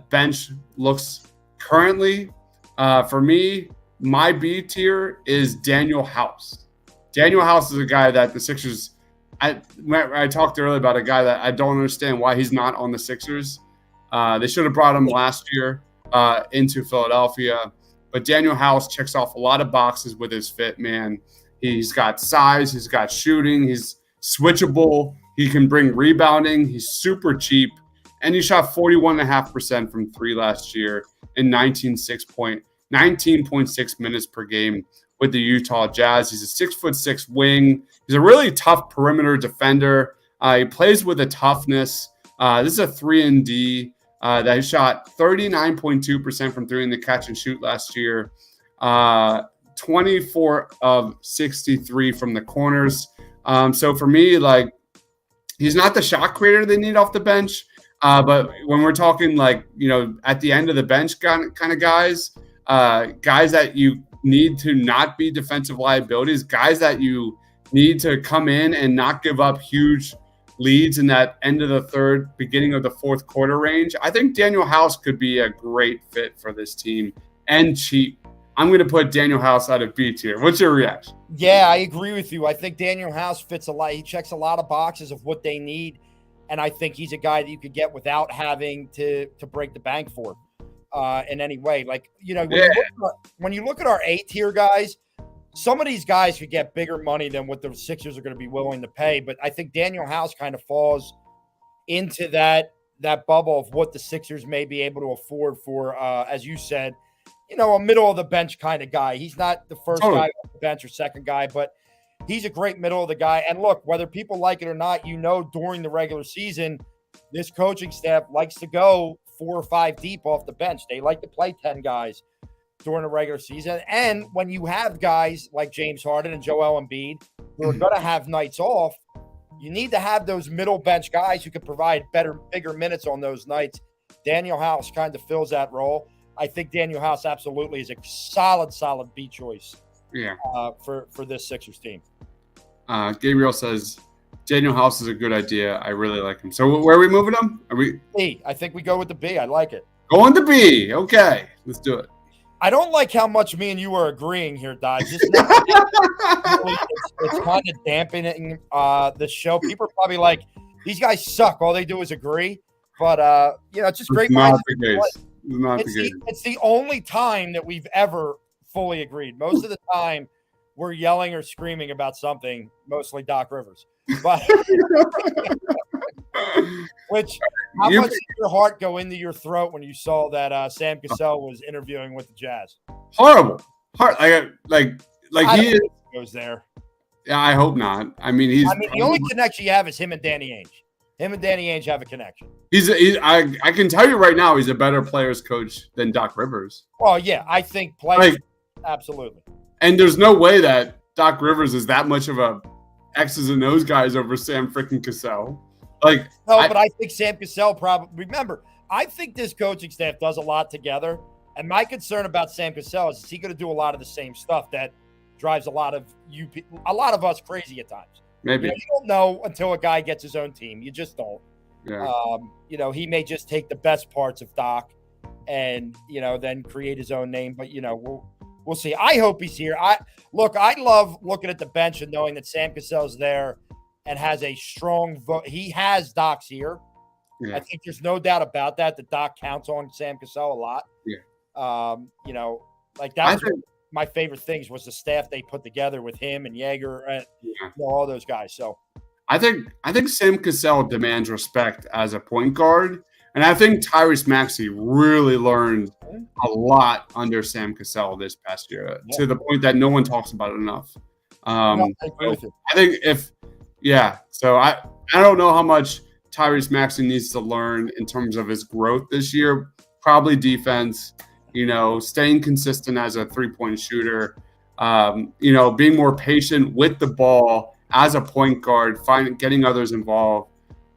bench looks currently. For me, my B tier is Daniel House. Daniel House is a guy that the Sixers, I talked earlier about a guy that I don't understand why he's not on the Sixers. They should have brought him last year into Philadelphia. But Daniel House checks off a lot of boxes with his fit, man. He's got size. He's got shooting. He's switchable. He can bring rebounding. He's super cheap. And he shot 41.5% from three last year in 19.6 minutes per game with the Utah Jazz. He's a 6'6" wing. He's a really tough perimeter defender. He plays with a toughness. This is a 3-and-D that he shot 39.2% from three in the catch and shoot last year. 24 of 63 from the corners. So for me, like, he's not the shot creator they need off the bench. But when we're talking, like, you know, at the end of the bench kind of guys that you need to not be defensive liabilities, guys that you need to come in and not give up huge leads in that end of the third, beginning of the fourth quarter range, I think Daniel House could be a great fit for this team and cheap. I'm going to put Daniel House out of B tier. What's your reaction? Yeah, I agree with you. I think Daniel House fits a lot. He checks a lot of boxes of what they need. And I think he's a guy that you could get without having to break the bank for in any way. Like, you know, when you look at our A-tier guys, some of these guys could get bigger money than what the Sixers are going to be willing to pay. But I think Daniel House kind of falls into that bubble of what the Sixers may be able to afford for, as you said, you know, a middle of the bench kind of guy. He's not the first guy off the bench or second guy, but he's a great middle of the guy. And look, whether people like it or not, you know, during the regular season, this coaching staff likes to go 4 or 5 deep off the bench. They like to play 10 guys during the regular season. And when you have guys like James Harden and Joel Embiid who are going to have nights off, you need to have those middle bench guys who can provide bigger minutes on those nights. Daniel House kind of fills that role. I think Daniel House absolutely is a solid B choice. Yeah. For this Sixers team. Gabriel says Daniel House is a good idea. I really like him. So where are we moving him? Are we B. I think we go with the B. I like it. going to B? Okay, let's do it. I don't like how much me and you are agreeing here, Dodge. It's kind of dampening the show. People are probably like, these guys suck. All they do is agree. But, it's just great minds. It's the only time that we've ever fully agreed. Most of the time, we're yelling or screaming about something, mostly Doc Rivers. But how much did your heart go into your throat when you saw that Sam Cassell was interviewing with the Jazz? Horrible. Like he is, goes there. Yeah, I hope not. I mean, the only connection you have is him and Danny Ainge. Him and Danny Ainge have a connection. I can tell you right now, he's a better players coach than Doc Rivers. Well, yeah, I think players, absolutely. And there's no way that Doc Rivers is that much of a X's and O's guys over Sam freaking Cassell. But I think Sam Cassell probably. Remember, I think this coaching staff does a lot together. And my concern about Sam Cassell is he going to do a lot of the same stuff that drives a lot of us crazy at times. Maybe you don't know until a guy gets his own team. You just don't. Yeah. He may just take the best parts of Doc and then create his own name. But we'll see. I hope he's here. I love looking at the bench and knowing that Sam Cassell's there and has a strong vote. He has Doc's here. Yeah. I think there's no doubt about that. That Doc counts on Sam Cassell a lot. Yeah. That's my favorite things was the staff they put together with him and Yeager and all those guys. So I think Sam Cassell demands respect as a point guard. And I think Tyrese Maxey really learned a lot under Sam Cassell this past year to the point that no one talks about it enough. I don't know how much Tyrese Maxey needs to learn in terms of his growth this year. Probably defense, staying consistent as a three-point shooter, being more patient with the ball as a point guard, getting others involved.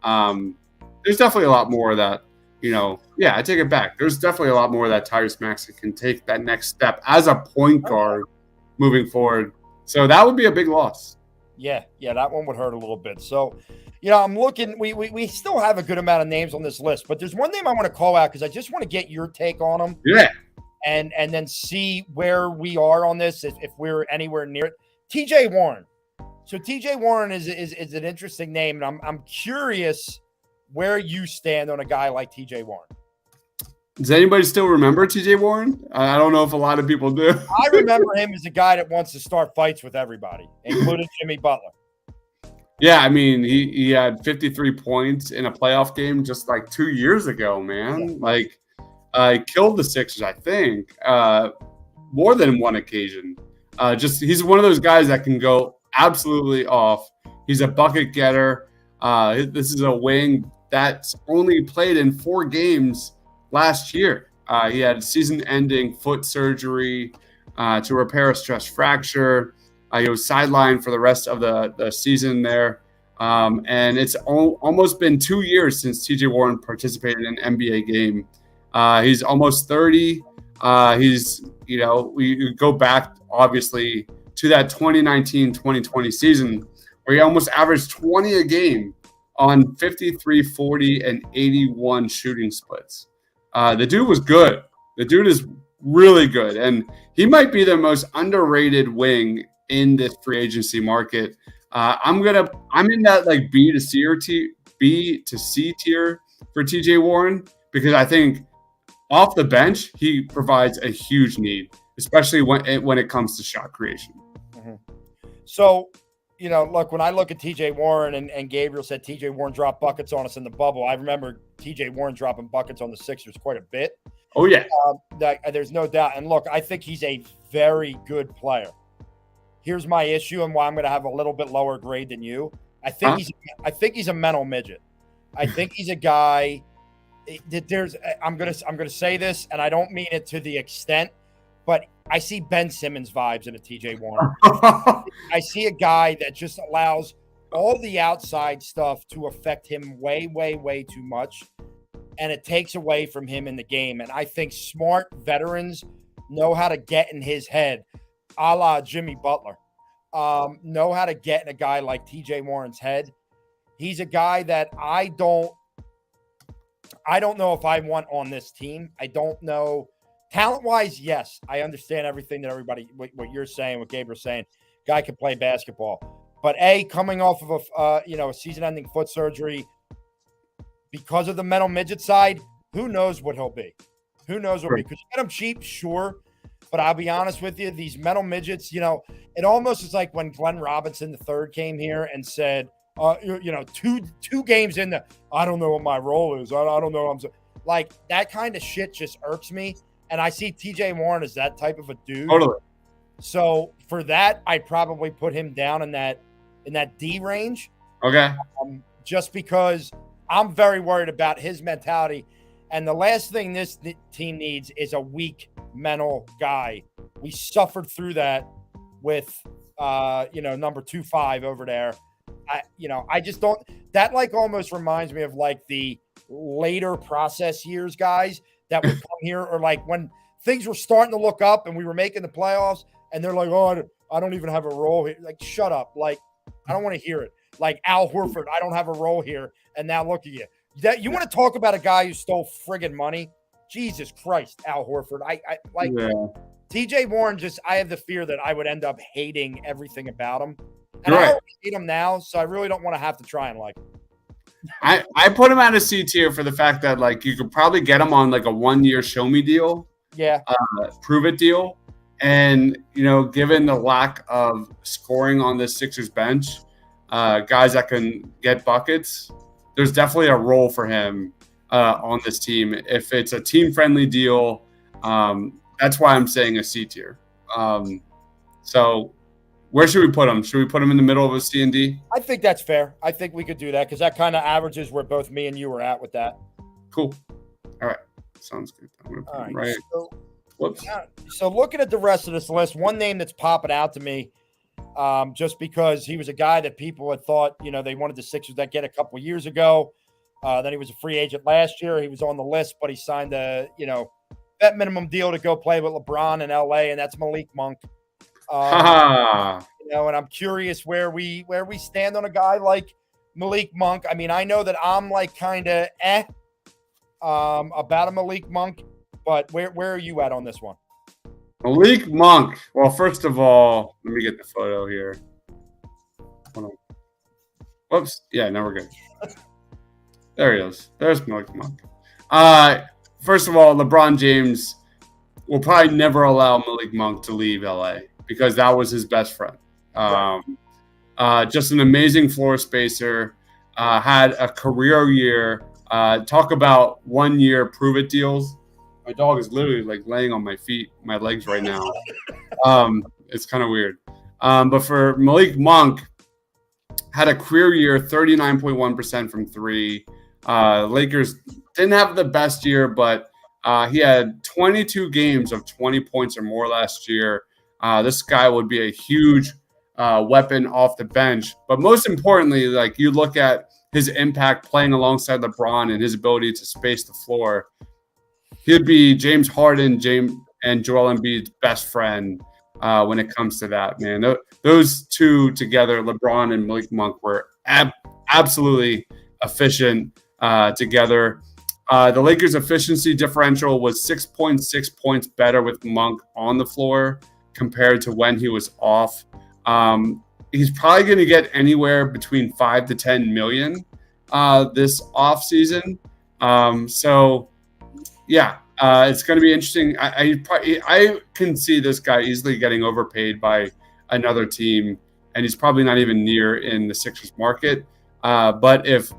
There's definitely a lot more that, I take it back. There's definitely a lot more that Tyrese Maxey can take that next step as a point guard moving forward. So that would be a big loss. Yeah, that one would hurt a little bit. So, I'm looking. We still have a good amount of names on this list, but there's one name I want to call out because I just want to get your take on them. Yeah. And then see where we are on this if we're anywhere near it. T.J. Warren. So T.J. Warren is an interesting name, and I'm curious where you stand on a guy like T.J. Warren. Does anybody still remember T.J. Warren? I don't know if a lot of people do. I remember him as a guy that wants to start fights with everybody, including Jimmy Butler. Yeah, I mean, he had 53 points in a playoff game just like 2 years ago, man. He killed the Sixers, I think, more than one occasion. He's one of those guys that can go absolutely off. He's a bucket getter. This is a wing that's only played in 4 games last year. He had season-ending foot surgery to repair a stress fracture. He was sidelined for the rest of the season there. And it's almost been 2 years since T.J. Warren participated in an NBA game. He's almost 30. We go back, obviously, to that 2019-2020 season where he almost averaged 20 a game on 53, 40, and 81 shooting splits. The dude was good. The dude is really good. And he might be the most underrated wing in this free agency market. I'm in that like B to C tier for TJ Warren because I think off the bench he provides a huge need, especially when it comes to shot creation. Mm-hmm. So, look, when I look at TJ Warren and Gabriel said TJ Warren dropped buckets on us in the bubble, I remember TJ Warren dropping buckets on the Sixers quite a bit. Oh yeah, there's no doubt. And look, I think he's a very good player. Here's my issue and why I'm going to have a little bit lower grade than you. I think he's a mental midget. I think he's a guy that I'm going to say this, and I don't mean it to the extent, but I see Ben Simmons vibes in a TJ Warren. I see a guy that just allows all the outside stuff to affect him way, way, way too much, and it takes away from him in the game. And I think smart veterans know how to get in his head, a la Jimmy Butler, know how to get in a guy like TJ Warren's head He's a guy that I don't know if I want on this team. I don't know. Talent-wise, yes. I understand everything that what you're saying, what Gabriel's saying. Guy can play basketball. But coming off of a season-ending foot surgery, because of the mental midget side, who knows what he'll be? Who knows what he'll be? Because you get him cheap, sure. But I'll be honest with you, these mental midgets, it almost is like when Glenn Robinson III came here and said, two games in I don't know what my role is. I don't know. Like, that kind of shit just irks me. And I see TJ Warren as that type of a dude. Totally. So for that, I'd probably put him down in that D range. Okay. Just because I'm very worried about his mentality. And the last thing this team needs is a weak mental guy. We suffered through that with, number 2-5 over there. I just don't. That like almost reminds me of like the later process years guys that would come here, or like when things were starting to look up and we were making the playoffs, and they're like, "Oh, I don't even have a role here." Like, shut up! Like, I don't want to hear it. Like Al Horford, I don't have a role here, and now look at you. That you want to talk about a guy who stole friggin' money? Jesus Christ, Al Horford. TJ Warren. I have the fear that I would end up hating everything about him. And I don't hate him now, so I really don't want to have to try and like him. I put him at a C tier for the fact that like you could probably get him on like a 1-year show me deal. Yeah. Prove it deal. And, given the lack of scoring on this Sixers bench, guys that can get buckets, there's definitely a role for him on this team. If it's a team-friendly deal, that's why I'm saying a C tier. So where should we put him? Should we put him in the middle of a C and D? I think that's fair. I think we could do that because that kind of averages where both me and you were at with that. Cool. All right. Sounds good. I'm going to put him right. Whoops. So looking at the rest of this list, one name that's popping out to me, just because he was a guy that people had thought, they wanted the Sixers that get a couple of years ago. Then he was a free agent last year. He was on the list, but he signed a, vet minimum deal to go play with LeBron in LA, and that's Malik Monk. And I'm curious where we stand on a guy like Malik Monk. I mean, I know that I'm like kind of about a Malik Monk, but where are you at on this one? Malik Monk. Well, first of all, let me get the photo here. Hold on. Whoops. Yeah, now we're good. There he is. There's Malik Monk. First of all, LeBron James will probably never allow Malik Monk to leave LA because that was his best friend. Just an amazing floor spacer. Had a career year. Talk about 1-year prove it deals. My dog is literally like laying on my legs right now. It's kind of weird. But for Malik Monk, had a career year, 39.1% from three. Lakers didn't have the best year, but he had 22 games of 20 points or more last year. This guy would be a huge weapon off the bench. But most importantly, like you look at his impact playing alongside LeBron and his ability to space the floor, he'd be James Harden, and Joel Embiid's best friend when it comes to that, man. Those two together, LeBron and Malik Monk, were absolutely efficient together. The Lakers' efficiency differential was 6.6 points better with Monk on the floor compared to when he was off. He's probably going to get anywhere between 5 to 10 million this offseason. It's going to be interesting. I can see this guy easily getting overpaid by another team, and he's probably not even near in the Sixers market. But if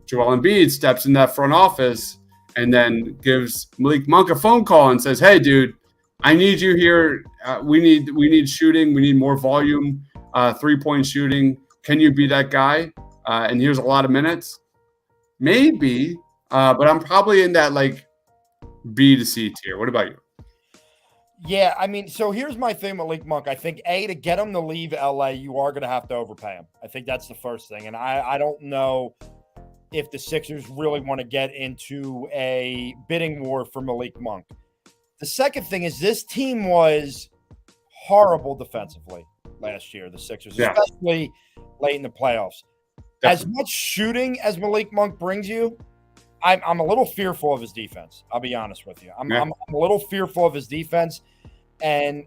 Joel Embiid steps in that front office and then gives Malik Monk a phone call and says, "Hey, dude, I need you here. We need shooting. We need more volume, 3-point shooting. Can you be that guy? And here's a lot of minutes." Maybe, but I'm probably in that like B to C tier. What about you? Yeah, I mean, so here's my thing with Malik Monk. I think, to get him to leave LA, you are going to have to overpay him. I think that's the first thing. And I don't know if the Sixers really want to get into a bidding war for Malik Monk. The second thing is this team was horrible defensively last year, the Sixers, especially late in the playoffs. As much shooting as Malik Monk brings you, I'm a little fearful of his defense. I'll be honest with you. I'm a little fearful of his defense. And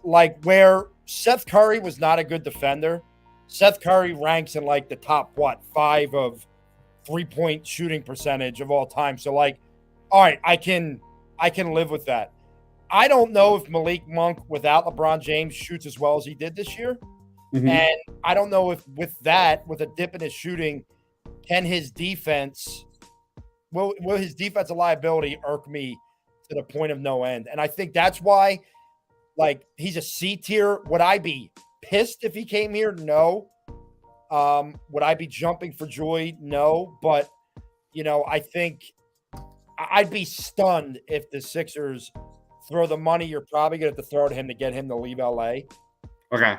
like where Seth Curry was not a good defender, Seth Curry ranks in like the top, 5 of 3-point shooting percentage of all time. So like, all right, I can live with that. I don't know if Malik Monk without LeBron James shoots as well as he did this year. Mm-hmm. And I don't know if with a dip in his shooting, can his defense will his defensive liability irk me to the point of no end? And I think that's why, like, he's a C tier. Would I be pissed if he came here? No. Would I be jumping for joy? No. But, I think I'd be stunned if the Sixers throw the money you're probably going to have to throw to him to get him to leave LA. Okay.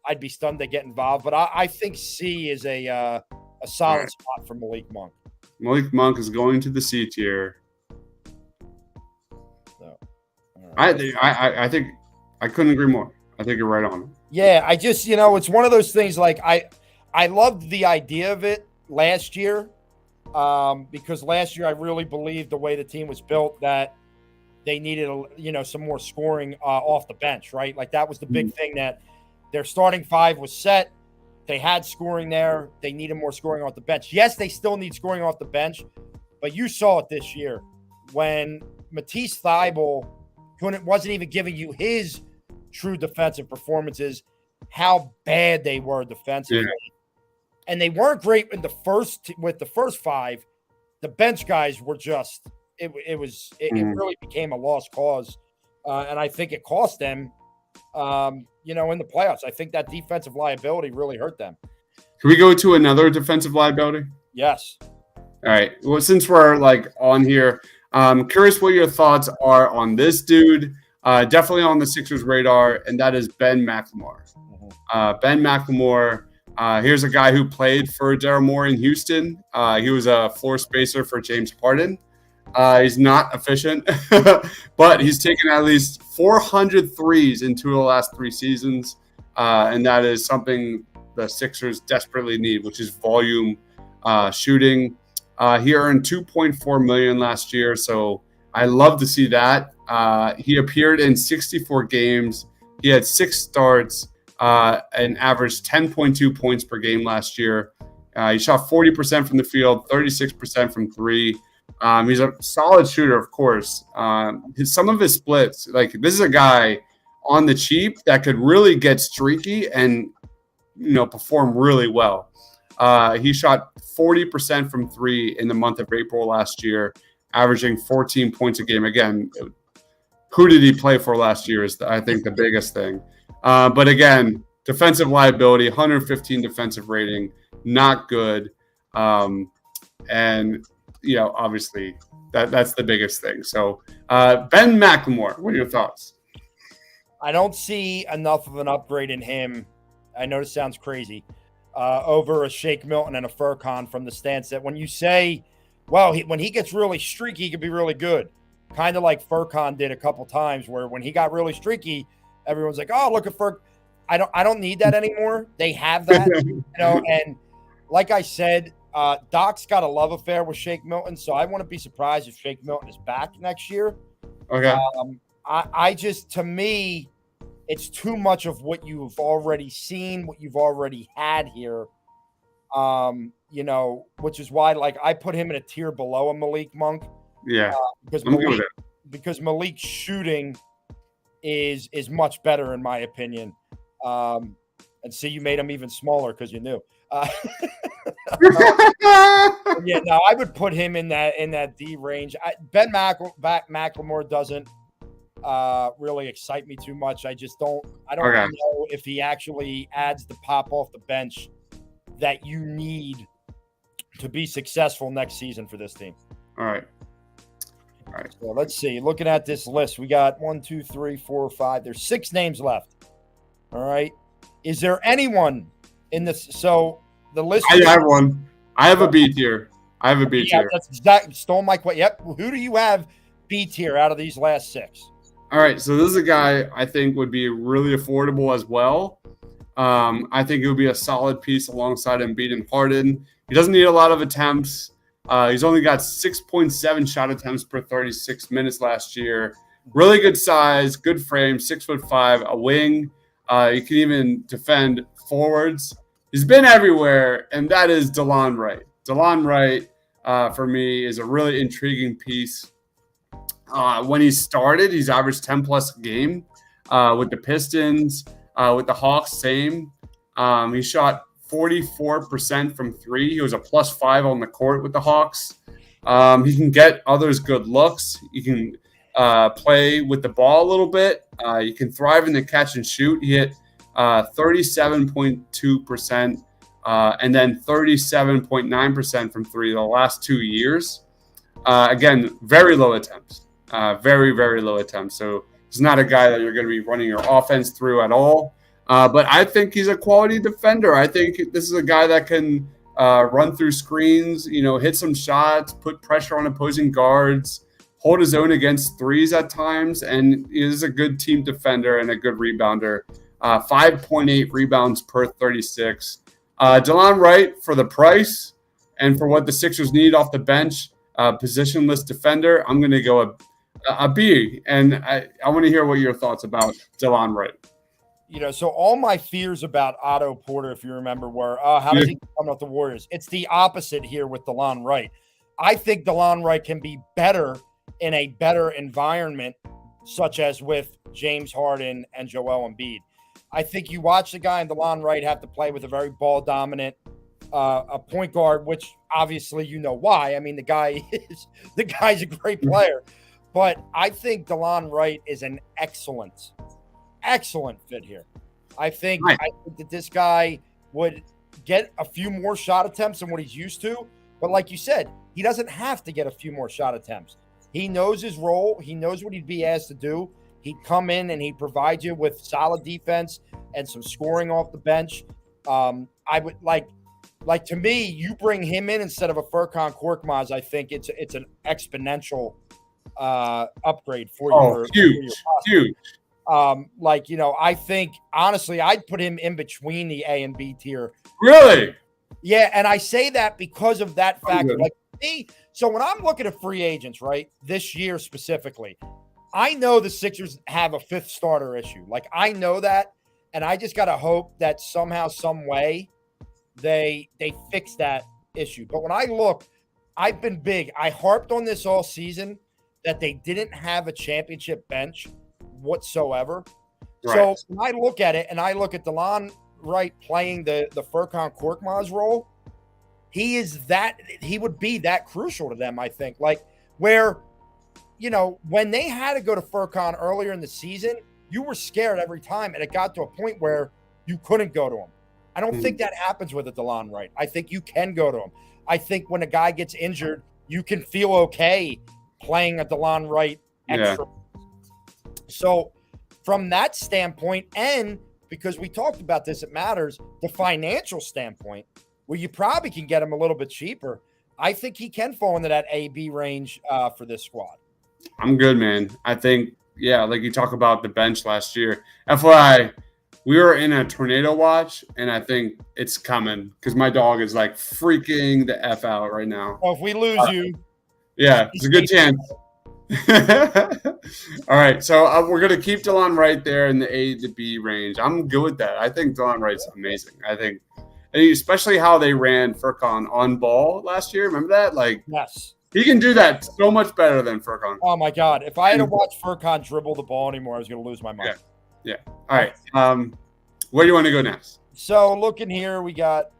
I'd be stunned to get involved, but I think C is a solid spot for Malik Monk. Malik Monk is going to the C tier. So, I think I couldn't agree more. I think you're right on. Yeah, I just it's one of those things. Like I loved the idea of it last year, because last year I really believed the way the team was built that they needed, some more scoring off the bench, right? Like that was the big thing, that their starting 5 was set. They had scoring there. They needed more scoring off the bench. Yes, they still need scoring off the bench, but you saw it this year when Matisse Thybulle wasn't even giving you his true defensive performances, how bad they were defensively. Yeah. And they weren't great with the first 5. The bench guys were just – it really became a lost cause, and I think it cost them, in the playoffs. I think that defensive liability really hurt them. Can we go to another defensive liability? Yes. All right. Well, since we're on here, curious what your thoughts are on this dude. Definitely on the Sixers' radar, and that is Ben McLemore. Ben McLemore. Here's a guy who played for Daryl Morey in Houston. He was a floor spacer for James Harden. He's not efficient, but he's taken at least 400 threes in 2 of the last 3 seasons, and that is something the Sixers desperately need, which is volume shooting. He earned $2.4 million last year, so I love to see that. He appeared in 64 games. He had 6 starts and averaged 10.2 points per game last year. He shot 40% from the field, 36% from 3. He's a solid shooter, of course. Some of his splits, this is a guy on the cheap that could really get streaky and, perform really well. He shot 40% from 3 in the month of April last year, averaging 14 points a game. Again, who did he play for last year is, I think, the biggest thing. But again, defensive liability, 115 defensive rating, not good. And obviously that's the biggest thing. So Ben McLemore, what are your thoughts? I don't see enough of an upgrade in him. I know this sounds crazy, over a Shake Milton and a Furkan, from the stance that when you say, well, when he gets really streaky, he could be really good. Kind of like Furkan did a couple times, where when he got really streaky, everyone's like, oh, look at Furk. I don't need that anymore. They have that, and like I said, Doc's got a love affair with Shake Milton, so I wouldn't be surprised if Shake Milton is back next year. Okay. I just, to me, it's too much of what you've already seen, what you've already had here. Which is why, I put him in a tier below a Malik Monk. Yeah. Because Malik's shooting is much better, in my opinion. And see, you made him even smaller because you knew. I would put him in that D range. Ben McLemore doesn't really excite me too much. I don't know if he actually adds the pop off the bench that you need to be successful next season for this team. All right. So let's see. Looking at this list, we got 1, 2, 3, 4, 5. There's 6 names left. All right. Is there anyone in this? So the list. I have one. I have a B tier. That's exactly. Stole my question. Yep. Who do you have B tier out of these last 6? All right. So this is a guy I think would be really affordable as well. I think it would be a solid piece alongside Embiid and Harden. He doesn't need a lot of attempts. He's only got 6.7 shot attempts per 36 minutes last year. Really good size, good frame, 6'5", a wing. He can even defend forwards. He's been everywhere, and that is DeLon Wright. DeLon Wright, for me, is a really intriguing piece. When he started, he's averaged 10-plus a game with the Pistons. With the Hawks, same. He shot 44% from three. He was a +5 on the court with the Hawks. He can get others good looks. He can play with the ball a little bit. You can thrive in the catch and shoot. He hit 37.2% and then 37.9% from three the last 2 years. Again, very low attempts. Very, very low attempts. So he's not a guy that you're going to be running your offense through at all. But I think he's a quality defender. I think this is a guy that can run through screens, hit some shots, put pressure on opposing guards, hold his own against threes at times, and is a good team defender and a good rebounder. 5.8 rebounds per 36. DeLon Wright, for the price and for what the Sixers need off the bench, positionless defender, I'm going to go a B. And I want to hear what your thoughts about DeLon Wright. So all my fears about Otto Porter, if you remember, were how does he come with the Warriors? It's the opposite here with DeLon Wright. I think DeLon Wright can be better in a better environment, such as with James Harden and Joel Embiid. I think you watch the guy in DeLon Wright have to play with a very ball-dominant a point guard, which obviously you know why. I mean, the guy's a great player. But I think DeLon Wright is an excellent fit here. I think that this guy would get a few more shot attempts than what he's used to. But like you said, he doesn't have to get a few more shot attempts. He knows his role. He knows what he'd be asked to do. He'd come in and he'd provide you with solid defense and some scoring off the bench. I would like to me, you bring him in instead of a Furkan Korkmaz. I think it's an exponential upgrade for you. Oh, huge. I think honestly, I'd put him in between the A and B tier. Really? Yeah, and I say that because of that factor. Like me, so when I'm looking at free agents, right, this year specifically, I know the Sixers have a fifth starter issue. Like I know that, and I just gotta hope that somehow, some way, they fix that issue. But when I look, I've been big. I harped on this all season that they didn't have a championship bench whatsoever. Right. So when I look at it and I look at DeLon Wright playing the Furkan Korkmaz role, he would be that crucial to them, I think. Like where, when they had to go to Furkan earlier in the season, you were scared every time, and it got to a point where you couldn't go to him. I don't think that happens with a DeLon Wright. I think you can go to him. I think when a guy gets injured, you can feel okay playing a DeLon Wright extra. Yeah. So from that standpoint, and because we talked about this, it matters, the financial standpoint, where you probably can get him a little bit cheaper, I think he can fall into that A-B range for this squad. I'm good, man. I think, like you talk about the bench last year. FYI, we were in a tornado watch, and I think it's coming because my dog is like freaking the F out right now. Well, if we lose you. Yeah, it's a good chance. All right, so we're going to keep DeLon Wright there in the A to B range. I'm good with that. I think DeLon Wright's amazing. I think, especially how they ran Furkan on ball last year. Remember that? Like, yes. He can do that so much better than Furkan. Oh, my God. If I had to watch Furkan dribble the ball anymore, I was going to lose my mind. Yeah. All right. Where do you want to go next? So, looking here, we got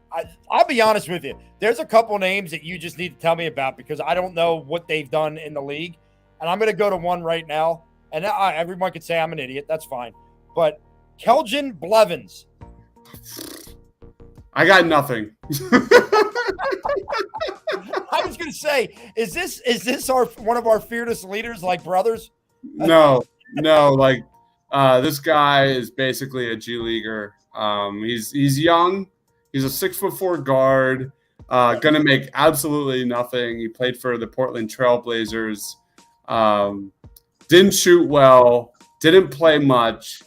I'll be honest with you. There's a couple names that you just need to tell me about because I don't know what they've done in the league. And I'm going to go to one right now. And everyone could say I'm an idiot. That's fine. But Keljin Blevins. I got nothing. I was going to say, is this one of our fearless leaders, like brothers? No. Like this guy is basically a G leaguer. He's young. He's a 6'4" guard. Going to make absolutely nothing. He played for the Portland Trailblazers. Didn't shoot well. Didn't play much.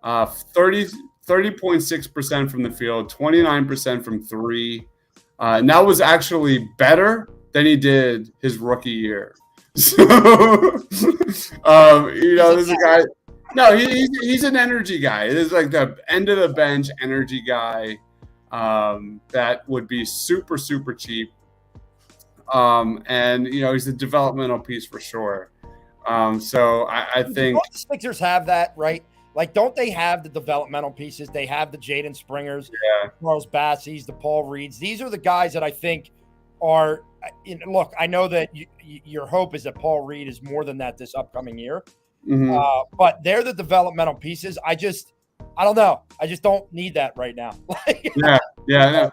30 30.6% from the field, 29% from three. And that was actually better than he did his rookie year. So, this is a guy. No, he's an energy guy. It is like the end of the bench energy guy that would be super, super cheap. And he's a developmental piece for sure. So I think don't the Sixers have that, right? Like, don't they have the developmental pieces? They have the Jaden Springers, Charles Bassies, the Paul Reeds. These are the guys that I think are. Look, I know that your hope is that Paul Reed is more than that this upcoming year, but they're the developmental pieces. I don't know. I just don't need that right now. Yeah.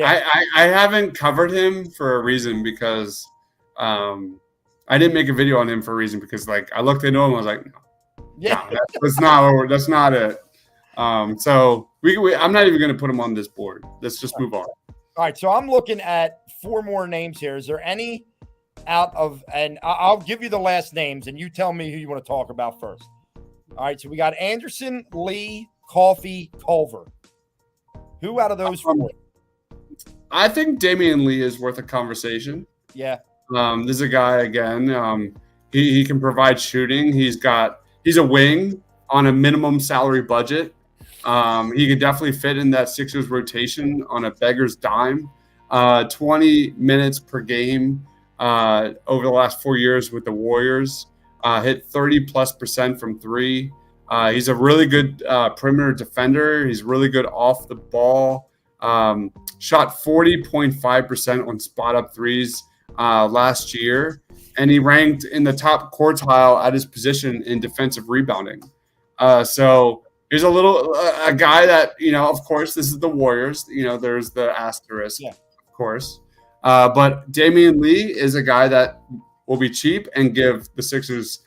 I haven't covered him for a reason because I didn't make a video on him for a reason because I looked into him. I was like, no, that's not it. So I'm not even going to put him on this board. Let's just move on. All right. So I'm looking at 4 more names here. Is there any and I'll give you the last names and you tell me who you want to talk about first. All right. So we got Anderson, Lee, Coffey, Culver. Who out of those 4? I think Damian Lee is worth a conversation. Yeah. This is a guy again. He can provide shooting. He's a wing on a minimum salary budget. He could definitely fit in that Sixers rotation on a beggar's dime. 20 minutes per game over the last 4 years with the Warriors. Hit 30+% from three. He's a really good perimeter defender. He's really good off the ball. Shot 40.5% on spot-up threes last year, and he ranked in the top quartile at his position in defensive rebounding. So here's a guy that, of course, this is the Warriors. There's the asterisk, of course. But Damian Lee is a guy that will be cheap and give the Sixers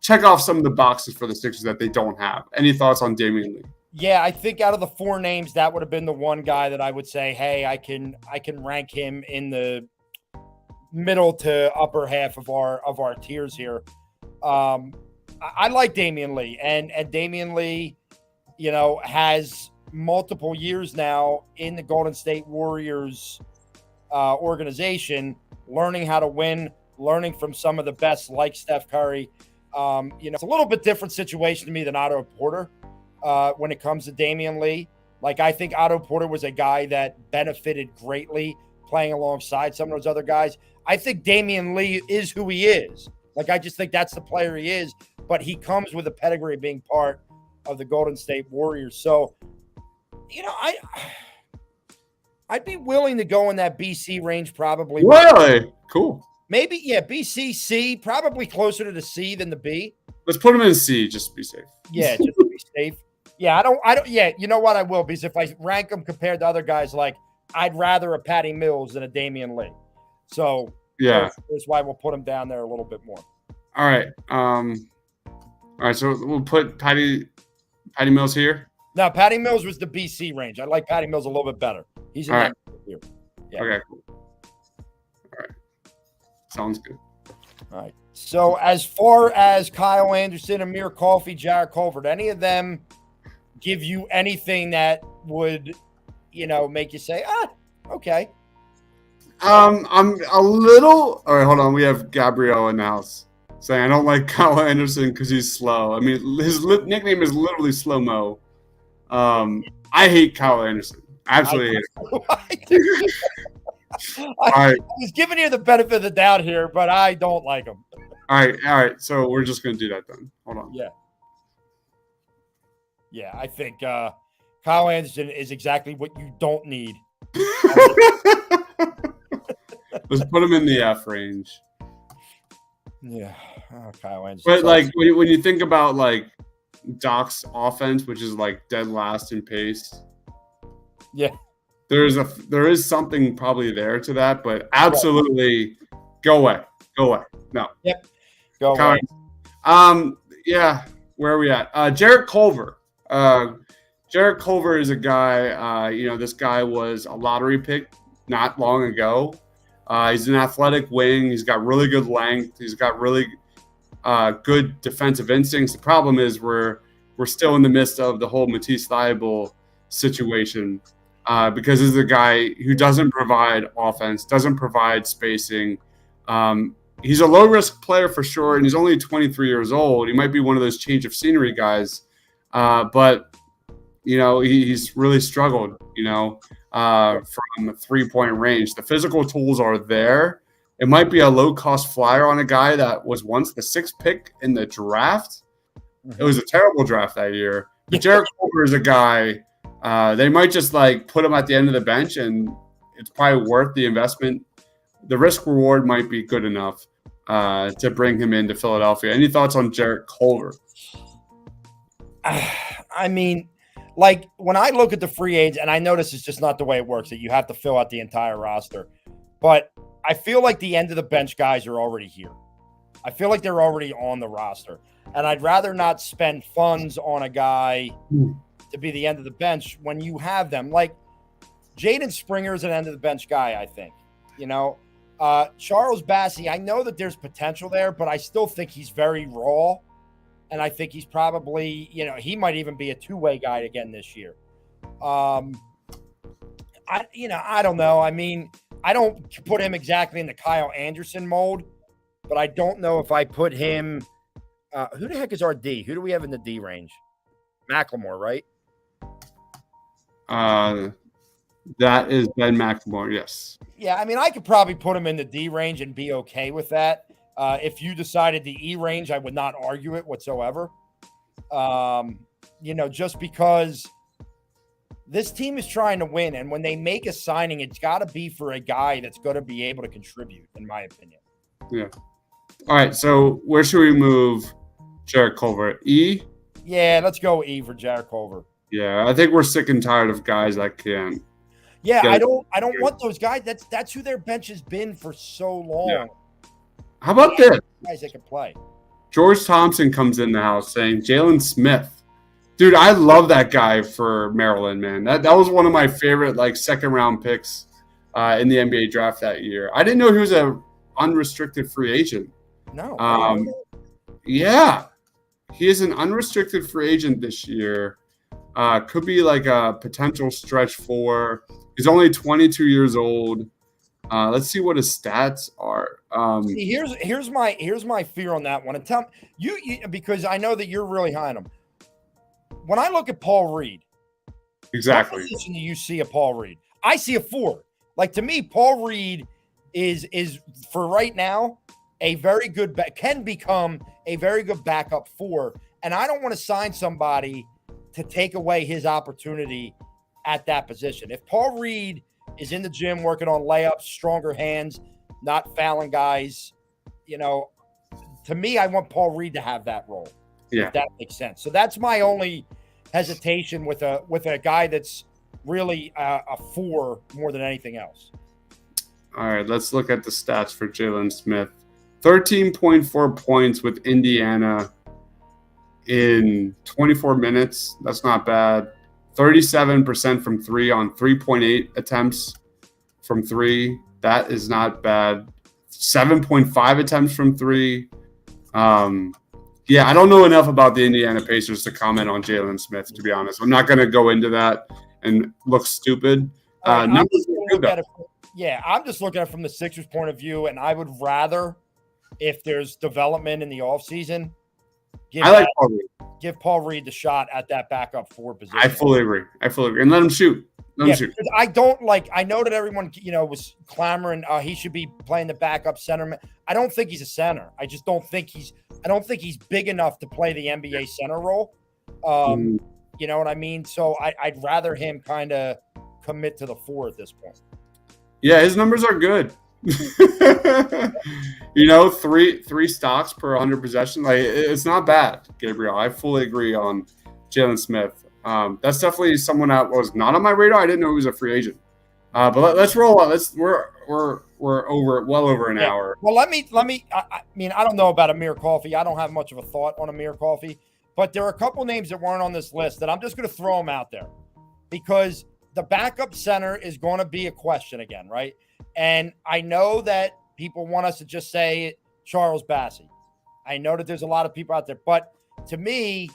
check off some of the boxes for the Sixers that they don't have. Any thoughts on Damian Lee? Yeah, I think out of the 4 names, that would have been the one guy that I would say, hey, I can rank him in the middle to upper half of our tiers here. I like Damian Lee, and Damian Lee, has multiple years now in the Golden State Warriors organization, learning how to win, learning from some of the best, like Steph Curry. It's a little bit different situation to me than Otto Porter. When it comes to Damian Lee, I think Otto Porter was a guy that benefited greatly playing alongside some of those other guys. I think Damian Lee is who he is. I just think that's the player he is, but he comes with a pedigree of being part of the Golden State Warriors. So, I'd be willing to go in that BC range probably. Really? Cool. Maybe, BC, C, probably closer to the C than the B. Let's put him in C just to be safe. Yeah, just to be safe. Yeah, I don't. Yeah, you know what? I will, because if I rank them compared to other guys, I'd rather a Patty Mills than a Damian Lee. So that's why we'll put him down there a little bit more. All right. All right. So we'll put Patty Mills here. No, Patty Mills was the BC range. I like Patty Mills a little bit better. He's in all right here. Yeah. Okay. Cool. All right. Sounds good. All right. So as far as Kyle Anderson, Amir Coffey, Jarrett Culver, any of them give you anything that would, make you say, okay. I'm a little. All right, hold on. We have Gabrielle in the house saying I don't like Kyle Anderson because he's slow. I mean, his nickname is literally Slow Mo. I hate Kyle Anderson. Absolutely hate him. I was giving you the benefit of the doubt here, but I don't like him. All right. So we're just gonna do that then. Hold on. Yeah. I think Kyle Anderson is exactly what you don't need. Let's put him in the F range. Yeah, Kyle Anderson. But when you think about Doc's offense, which is dead last in pace. Yeah. There is something probably there to that, but absolutely go away. No. Yep. Go away. Yeah. Where are we at? Jarrett Culver. Jarrett Culver is a guy, this guy was a lottery pick not long ago. He's an athletic wing. He's got really good length. He's got really good defensive instincts. The problem is we're still in the midst of the whole Matisse Thybulle situation because this is a guy who doesn't provide offense, doesn't provide spacing. He's a low-risk player for sure, and he's only 23 years old. He might be one of those change of scenery guys, but he's really struggled, from three-point range. The physical tools are there. It might be a low-cost flyer on a guy that was once the 6th pick in the draft. It was a terrible draft that year. But Jarrett Culver is a guy, they might just put him at the end of the bench, and it's probably worth the investment. The risk-reward might be good enough to bring him into Philadelphia. Any thoughts on Jarrett Culver? I mean, when I look at the free agents, and I know this is just not the way it works, that you have to fill out the entire roster, but I feel like the end of the bench guys are already here. I feel like they're already on the roster, and I'd rather not spend funds on a guy to be the end of the bench when you have them. Like Jaden Springer is an end of the bench guy, I think. Charles Bassey, I know that there's potential there, but I still think he's very raw. And I think he's probably, he might even be a two-way guy again this year. I don't know. I mean, I don't put him exactly in the Kyle Anderson mold, but I don't know if I put him. Who the heck is our D? Who do we have in the D range? McLemore, right? That is Ben McLemore, yes. Yeah, I mean, I could probably put him in the D range and be okay with that. If you decided the E range, I would not argue it whatsoever. Just because this team is trying to win, and when they make a signing, it's got to be for a guy that's going to be able to contribute, in my opinion. Yeah. All right, so where should we move Jarrett Culver? E? Yeah, let's go E for Jarrett Culver. Yeah, I think we're sick and tired of guys that can. Yeah, I don't want those guys. That's who their bench has been for so long. Yeah. How about this? Guys that can play. George Thompson comes in the house saying Jalen Smith. Dude, I love that guy for Maryland, man. That was one of my favorite second round picks in the NBA draft that year. I didn't know he was a unrestricted free agent. No. Yeah. He is an unrestricted free agent this year. Could be a potential stretch four. He's only 22 years old. Let's see what his stats are. Here's my fear on that one. And tell you because I know that you're really high on him. When I look at Paul Reed, exactly. What position do you see a Paul Reed? I see a 4. To me, Paul Reed is for right now a very good can become a very good backup 4, and I don't want to sign somebody to take away his opportunity at that position. If Paul Reed is in the gym working on layups, stronger hands, not fouling guys, to me, I want Paul Reed to have that role. Yeah, if that makes sense. So that's my only hesitation with a guy that's really a 4 more than anything else. All right, let's look at the stats for Jalen Smith. 13.4 points with Indiana in 24 minutes. That's not bad. 37% from 3 on 3.8 attempts from 3. That is not bad. 7.5 attempts from 3. Yeah, I don't know enough about the Indiana Pacers to comment on Jalen Smith, to be honest. I'm not going to go into that and look stupid. Numbers are good, though. I'm just looking at it from the Sixers' point of view, and I would rather, if there's development in the offseason, give Paul Reed the shot at that backup 4 position. I fully agree. And let him shoot. I don't I know that everyone, was clamoring he should be playing the backup center. I don't think he's a center. I don't think he's big enough to play the NBA center role. You know what I mean? So I'd rather him kind of commit to the 4 at this point. Yeah, his numbers are good. 3 stocks per 100 possessions. It's not bad, Gabriel. I fully agree on Jalen Smith. That's definitely someone that was not on my radar. I didn't know he was a free agent. But let's roll on. We're well over an hour. Well, let me. I mean, I don't know about Amir Coffey. I don't have much of a thought on Amir Coffey, but there are a couple names that weren't on this list that I'm just going to throw them out there because the backup center is going to be a question again, right? And I know that people want us to just say Charles Bassey. I know that there's a lot of people out there, but to me,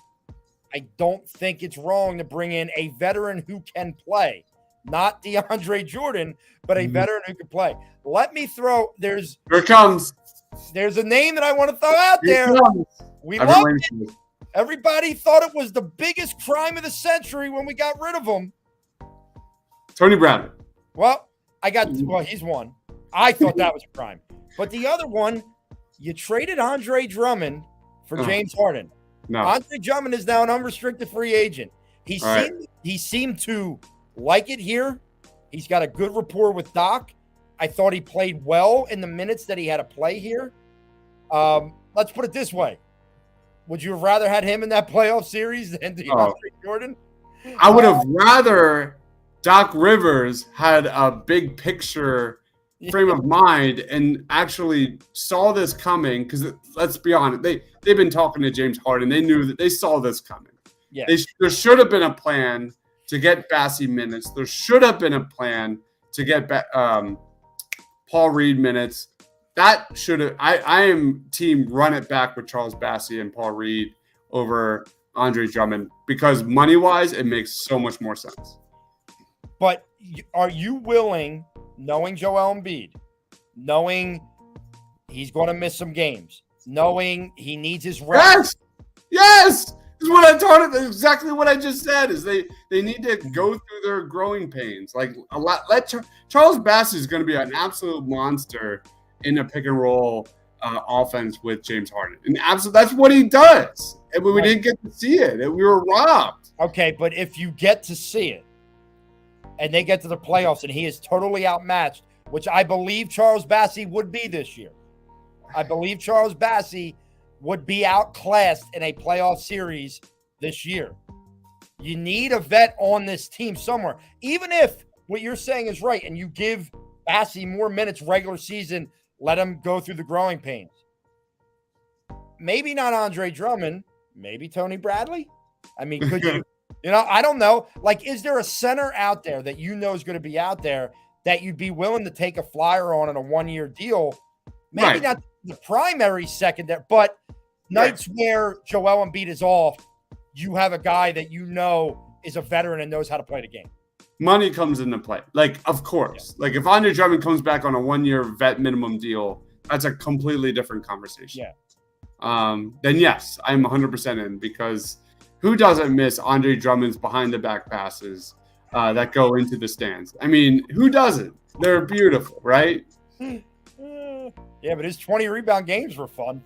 I don't think it's wrong to bring in a veteran who can play, not DeAndre Jordan, but a veteran who can play. Let me throw. Here it comes. There's a name that I want to throw out there. We love it. Everybody thought it was the biggest crime of the century when we got rid of him. Tony Bradley. Well, he's one. I thought that was a crime. But the other one, you traded Andre Drummond for James Harden. No. Andre Drummond is now an unrestricted free agent. He seemed to like it here. He's got a good rapport with Doc. I thought he played well in the minutes that he had to play here. Let's put it this way. Would you have rather had him in that playoff series than DeAndre Jordan? I would have rather Doc Rivers had a big picture frame of mind and actually saw this coming, because let's be honest, they've been talking to James Harden. They knew that they saw this coming. Yeah. There should have been a plan to get Bassey minutes. There should have been a plan to get Paul Reed minutes. That should have. I am team run it back with Charles Bassey and Paul Reed over Andre Drummond, because money wise it makes so much more sense. But are you willing, knowing Joel Embiid, knowing he's going to miss some games, knowing he needs his rest? Yes. This is what I told him. Exactly what I just said. Is they need to go through their growing pains. Like a lot. Charles Bassey is going to be an absolute monster in a pick and roll offense with James Harden, and that's what he does. And we didn't get to see it. And we were robbed. Okay, but if you get to see it, and they get to the playoffs, and he is totally outmatched, which I believe Charles Bassey would be this year. I believe Charles Bassey would be outclassed in a playoff series this year. You need a vet on this team somewhere. Even if what you're saying is right, and you give Bassey more minutes regular season, let him go through the growing pains. Maybe not Andre Drummond, maybe Tony Bradley. I mean, could you? I don't know. Like, is there a center out there that you know is going to be out there that you'd be willing to take a flyer on in a 1-year deal? Maybe not the primary secondary, but nights where Joel Embiid is off, you have a guy that you know is a veteran and knows how to play the game. Money comes into play. Like, of course. Yeah. Like, if Andre Drummond comes back on a 1-year vet minimum deal, that's a completely different conversation. Yeah. Then yes, I'm 100% in, because who doesn't miss Andre Drummond's behind-the-back passes that go into the stands? I mean, who doesn't? They're beautiful, right? Yeah, but his 20 rebound games were fun.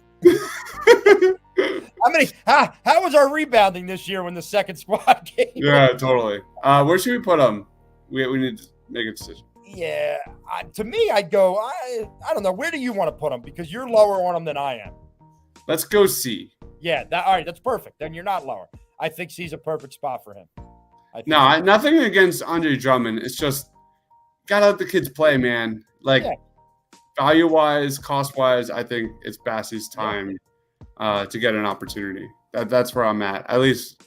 How was our rebounding this year when the second squad came? Yeah, totally. Where should we put him? We need to make a decision. Yeah, to me, I'd go. I don't know. Where do you want to put him? Because you're lower on him than I am. Let's go C. Yeah, all right. That's perfect. Then you're not lower. I think C's a perfect spot for him. Nothing against Andre Drummond. It's just gotta let the kids play, man. Like, value-wise, cost-wise, I think it's Bassey's time to get an opportunity. That's where I'm at least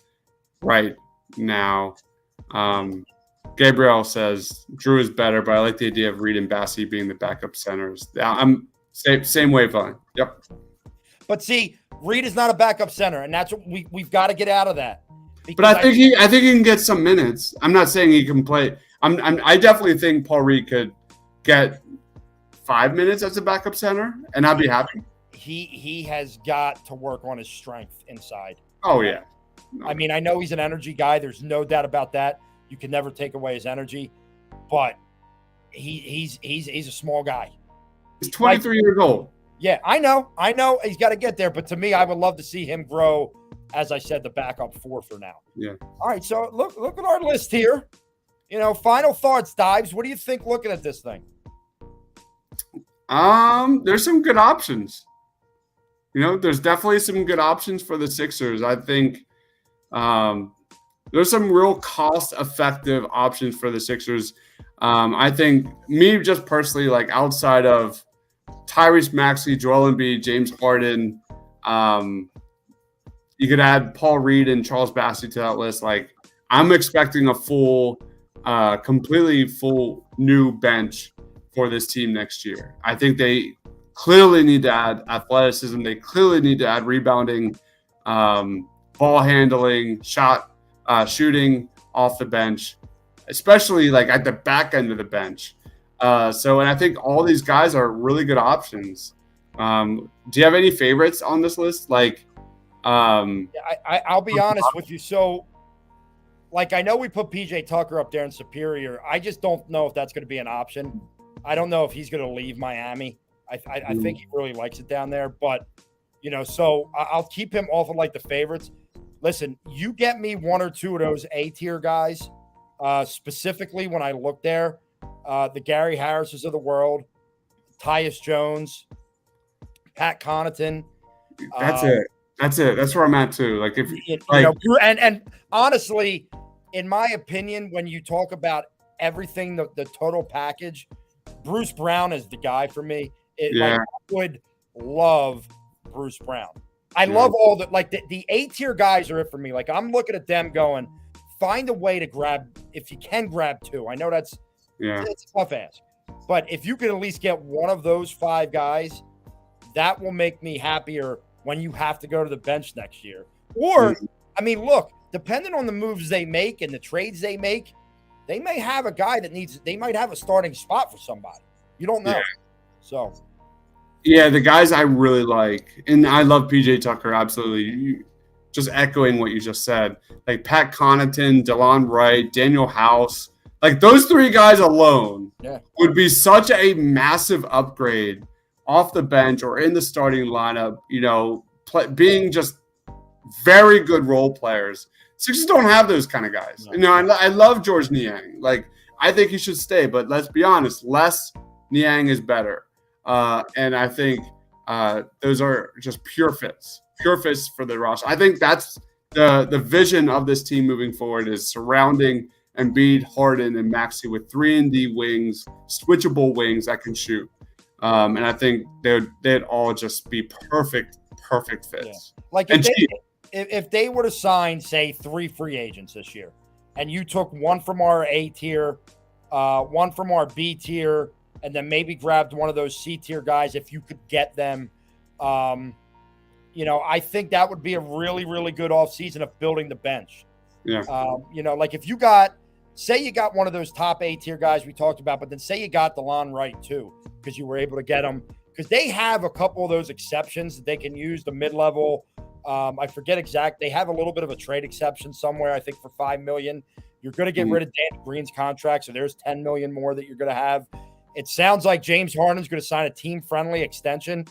right now. Gabriel says Drew is better, but I like the idea of Reed and Bassey being the backup centers. I'm same wavelength. Yep. But see, Reed is not a backup center, and that's what we've got to get out of that. But I think he can get some minutes. I'm not saying he can play. I definitely think Paul Reed could get 5 minutes as a backup center, and I'd be happy. He has got to work on his strength inside. Oh yeah. No. I mean, I know he's an energy guy. There's no doubt about that. You can never take away his energy, but he's a small guy. He's 23 years old. Yeah, I know. He's got to get there, but to me, I would love to see him grow. As I said, the backup 4 for now. Yeah. All right, so look at our list here. Final thoughts, Dives. What do you think looking at this thing? There's some good options. There's definitely some good options for the Sixers. I think there's some real cost-effective options for the Sixers. I think me just personally, like outside of Tyrese Maxey, Joel Embiid, James Harden, you could add Paul Reed and Charles Bassey to that list. Like, I'm expecting a completely full new bench for this team next year. I think they clearly need to add athleticism. They clearly need to add rebounding. ball handling, shooting off the bench, especially like at the back end of the bench. And I think all these guys are really good options. Do you have any favorites on this list? I'll be honest with you. So, like, I know we put PJ Tucker up there in Superior. I just don't know if that's going to be an option. I don't know if he's going to leave Miami. I think he really likes it down there. But, so I'll keep him off of, like, the favorites. Listen, you get me one or two of those A-tier guys, specifically when I look there, the Gary Harrises of the world, Tyus Jones, Pat Connaughton. That's it. That's where I'm at too. Like and honestly, in my opinion, when you talk about everything, the total package, Bruce Brown is the guy for me. I would love Bruce Brown. I love all the A-tier guys are it for me. Like, I'm looking at them going, find a way to grab, if you can grab two. I know it's a tough ask. But if you can at least get one of those five guys, that will make me happier when you have to go to the bench next year. Or, I mean, look, depending on the moves they make and the trades they make, they may have a guy they might have a starting spot for somebody. You don't know. Yeah. So. Yeah, the guys I really like, and I love PJ Tucker, absolutely. Just echoing what you just said. Like Pat Connaughton, DeLon Wright, Daniel House. Like those three guys alone would be such a massive upgrade off the bench or in the starting lineup, being just very good role players. Sixers don't have those kind of guys. No. I love George Niang. Like, I think he should stay, but let's be honest, less Niang is better. And I think those are just pure fits for the roster. I think that's the vision of this team moving forward is surrounding Embiid, Harden, and Maxey with 3-and-D wings, switchable wings that can shoot. And I think they'd all just be perfect fits. Yeah. Like if they were to sign, say, 3 free agents this year, and you took one from our A tier, one from our B tier, and then maybe grabbed one of those C tier guys if you could get them, I think that would be a really, really good offseason of building the bench. Yeah. Like if you got one of those top A tier guys we talked about, but then say you got DeLon Wright too, because you were able to get them, because they have a couple of those exceptions that they can use, the mid-level. I forget exact. They have a little bit of a trade exception somewhere, I think, for $5 million. You're going to get rid of Danny Green's contract, so there's $10 million more that you're going to have. It sounds like James Harden's going to sign a team-friendly extension.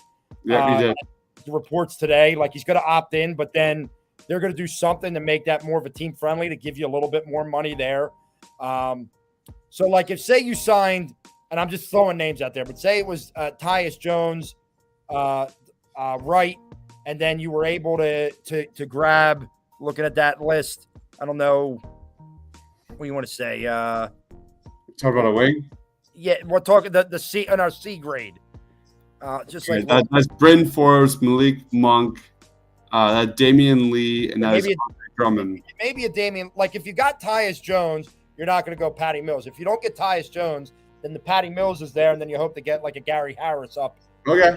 Yeah, he did. The reports today, like he's going to opt in, but then they're going to do something to make that more of a team-friendly to give you a little bit more money there. So, like, if say you signed, and I'm just throwing names out there, but say it was Tyus Jones, Wright, and then you were able to grab, looking at that list, I don't know what you want to say. Talk about a wing? Yeah, we're talking the C in our C grade. Just like that's Bryn Forbes, Malik Monk, Damian Lee, and that's Drummond. Maybe a Damian. Like if you got Tyus Jones, you're not going to go Patty Mills. If you don't get Tyus Jones, then the Patty Mills is there, and then you hope to get like a Gary Harris up. Okay.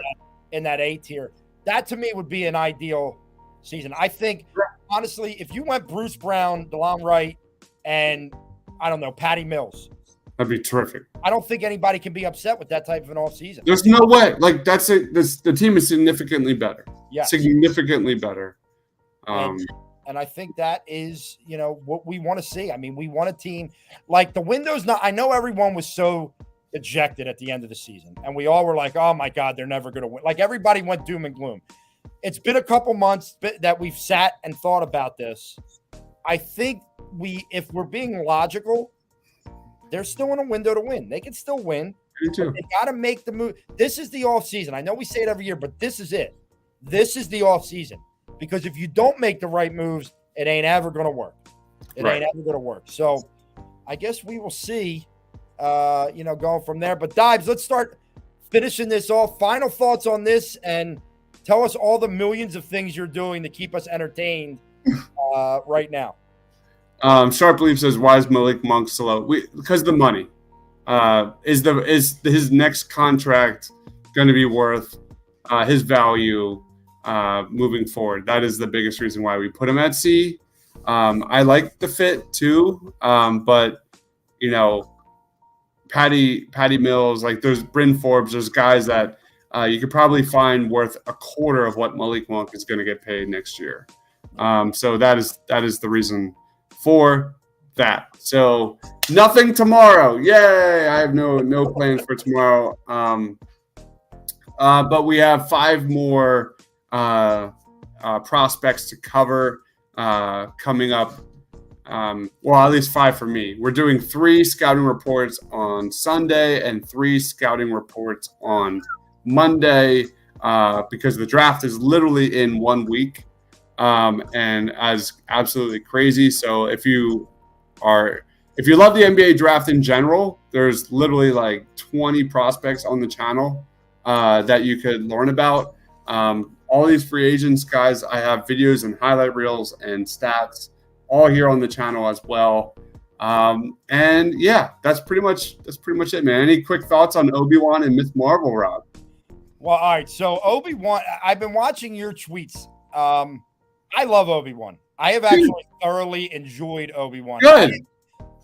In that A tier, that to me would be an ideal season. I think honestly, if you went Bruce Brown, DeLon Wright, and I don't know Patty Mills. That'd be terrific. I don't think anybody can be upset with that type of an offseason. There's no way. Like that's it. The team is significantly better. Yeah, significantly better. And I think that is, what we want to see. I mean, we want a team like the window's not. I know everyone was so dejected at the end of the season, and we all were like, "Oh my God, they're never going to win." Like everybody went doom and gloom. It's been a couple months that we've sat and thought about this. I think if we're being logical, they're still in a window to win. They can still win. Me too. They got to make the move. This is the offseason. I know we say it every year, but this is it. This is the offseason. Because if you don't make the right moves, it ain't ever going to work. It ain't ever going to work. So I guess we will see, going from there. But, Dives, let's start finishing this off. Final thoughts on this, and tell us all the millions of things you're doing to keep us entertained right now. Sharp Leaf says, "Why is Malik Monk slow?" Because the money. Is his next contract going to be worth his value? moving forward. That is the biggest reason why we put him at C. I like the fit too, but Patty Mills, like there's Bryn Forbes, there's guys that you could probably find worth a quarter of what Malik Monk is going to get paid next year. So that is the reason for that. So nothing tomorrow. Yay! I have no plans for tomorrow. But we have 5 more prospects to cover coming up. Well, at least 5 for me. We're doing 3 scouting reports on Sunday and 3 scouting reports on Monday because the draft is literally in 1 week and as absolutely crazy. So if you love the NBA draft in general, there's literally like 20 prospects on the channel that you could learn about. All these free agents, guys, I have videos and highlight reels and stats all here on the channel as well. And yeah, that's pretty much it, man. Any quick thoughts on Obi-Wan and Miss Marvel, Rob? Well, all right. So Obi-Wan, I've been watching your tweets. I love Obi-Wan. I have actually thoroughly enjoyed Obi-Wan. Good.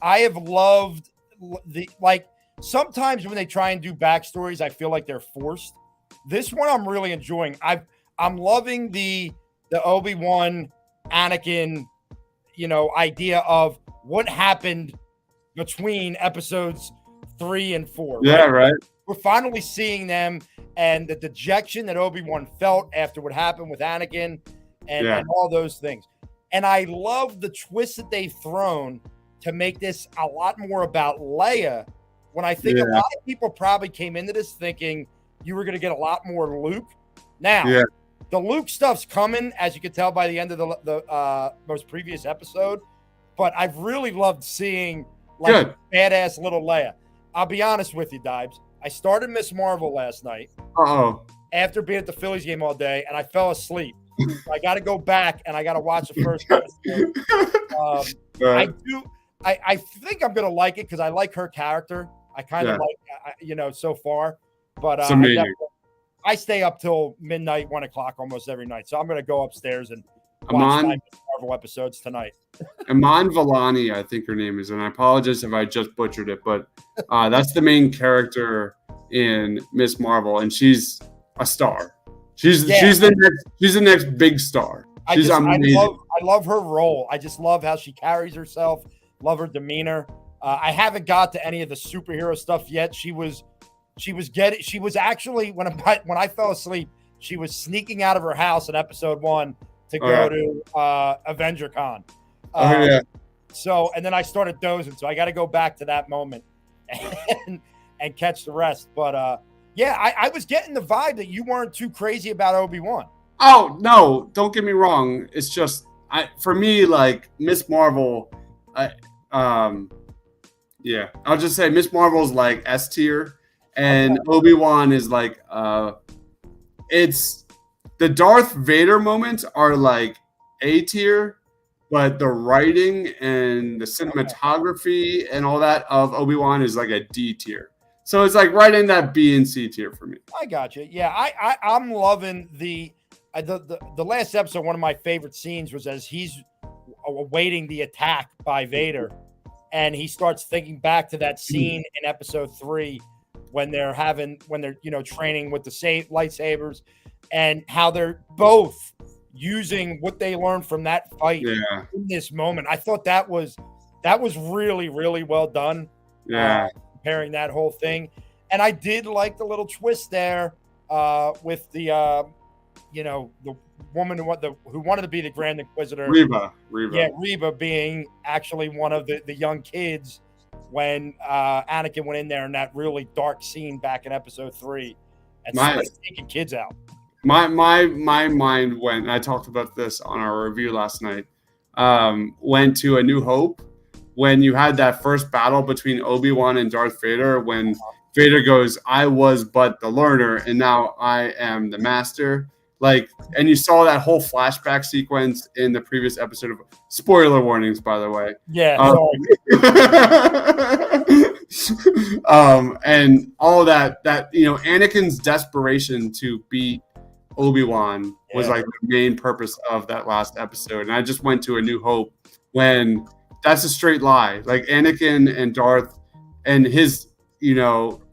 I have loved sometimes when they try and do backstories, I feel like they're forced. This one I'm really enjoying. I'm loving the Obi-Wan Anakin, idea of what happened between episodes 3 and 4. Yeah, right. We're finally seeing them and the dejection that Obi-Wan felt after what happened with Anakin and all those things. And I love the twist that they've thrown to make this a lot more about Leia, when I think a lot of people probably came into this thinking you were going to get a lot more Luke. Now, the Luke stuff's coming, as you can tell by the end of the most previous episode. But I've really loved seeing badass little Leia. I'll be honest with you, Dibes. I started Miss Marvel last night after being at the Phillies game all day, and I fell asleep. So I got to go back, and I got to watch the first episode. I think I'm going to like it because I like her character. I kind of like, so far. But I stay up till midnight, 1 o'clock almost every night. So I'm going to go upstairs and watch 5 Marvel episodes tonight. Iman Vellani, I think her name is, and I apologize if I just butchered it, but that's the main character in Miss Marvel, and she's a star. She's the next big star. She's amazing. I love her role. I just love how she carries herself. Love her demeanor. I haven't got to any of the superhero stuff yet. She was actually when I fell asleep, she was sneaking out of her house in episode 1 to go to Avenger Con. So, and then I started dozing, so I got to go back to that moment and catch the rest. But I was getting the vibe that you weren't too crazy about Obi-Wan. Oh no, don't get me wrong. It's just for me, like Miss Marvel. I'll just say Miss Marvel's like S tier. And Obi-Wan is like, it's the Darth Vader moments are like A tier, but the writing and the cinematography and all that of Obi-Wan is like a D tier. So it's like right in that B and C tier for me. I got you. Yeah, I'm loving the last episode. One of my favorite scenes was as he's awaiting the attack by Vader, and he starts thinking back to that scene in episode 3. When they're training with the lightsabers, and how they're both using what they learned from that fight in this moment. I thought that was really, really well done. Comparing that whole thing, and I did like the little twist there with the the woman who wanted to be the Grand Inquisitor, Reba. Yeah, Reba being actually one of the young kids. When Anakin went in there in that really dark scene back in episode 3 and started taking kids out. My mind went, I talked about this on our review last night, went to A New Hope when you had that first battle between Obi-Wan and Darth Vader when Vader goes, I was but the learner and now I am the master. Like, and you saw that whole flashback sequence in the previous episode of spoiler warnings, by the way. Yeah. And all that Anakin's desperation to beat Obi-Wan was Yeah. like the main purpose of that last episode. And I just went to A New Hope when that's a straight lie. Like Anakin and Darth and his,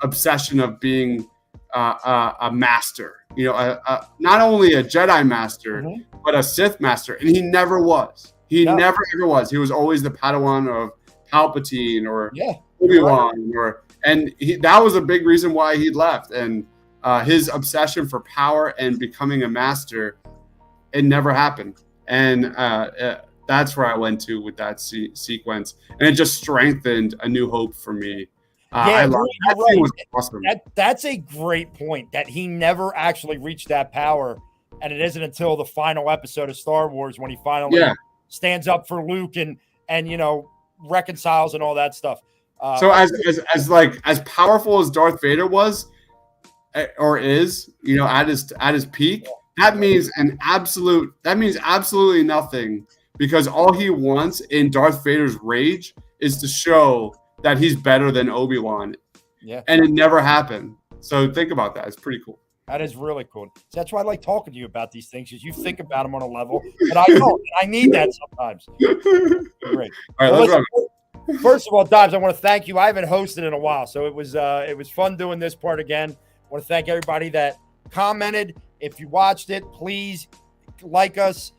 obsession of being a master, not only a Jedi master, but a Sith master. And he never was. He never ever was. He was always the Padawan of Palpatine or Obi-Wan, that was a big reason why he left. And his obsession for power and becoming a master, it never happened. And that's where I went to with that sequence, and it just strengthened A New Hope for me. I love that. Scene was awesome. That's a great point, that he never actually reached that power, and it isn't until the final episode of Star Wars when he finally stands up for Luke and reconciles and all that stuff. So as powerful as Darth Vader was or is, at his peak, that means absolutely nothing, because all he wants in Darth Vader's rage is to show that he's better than Obi-Wan. Yeah. And it never happened. So think about that. It's pretty cool. That is really cool. So that's why I like talking to you about these things, because you think about them on a level that I don't. I need that sometimes. Great. All right, let's run. First of all, Dobbs, I want to thank you. I haven't hosted in a while, so it was fun doing this part again. I want to thank everybody that commented. If you watched it, please like us,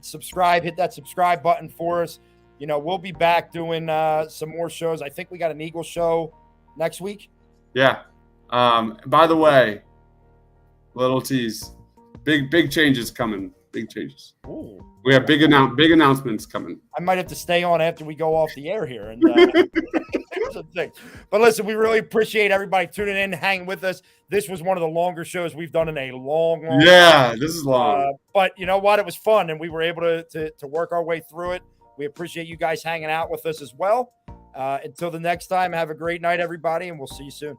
subscribe, hit that subscribe button for us. We'll be back doing some more shows. I think we got an Eagle show next week. Yeah. By the way, little tease, big changes coming. Big changes. Ooh. We have big announcements coming. I might have to stay on after we go off the air here. And but listen, we really appreciate everybody tuning in, hanging with us. This was one of the longer shows we've done in a long time. This is long. But you know what? It was fun, and we were able to work our way through it. We appreciate you guys hanging out with us as well. Until the next time, have a great night, everybody, and we'll see you soon.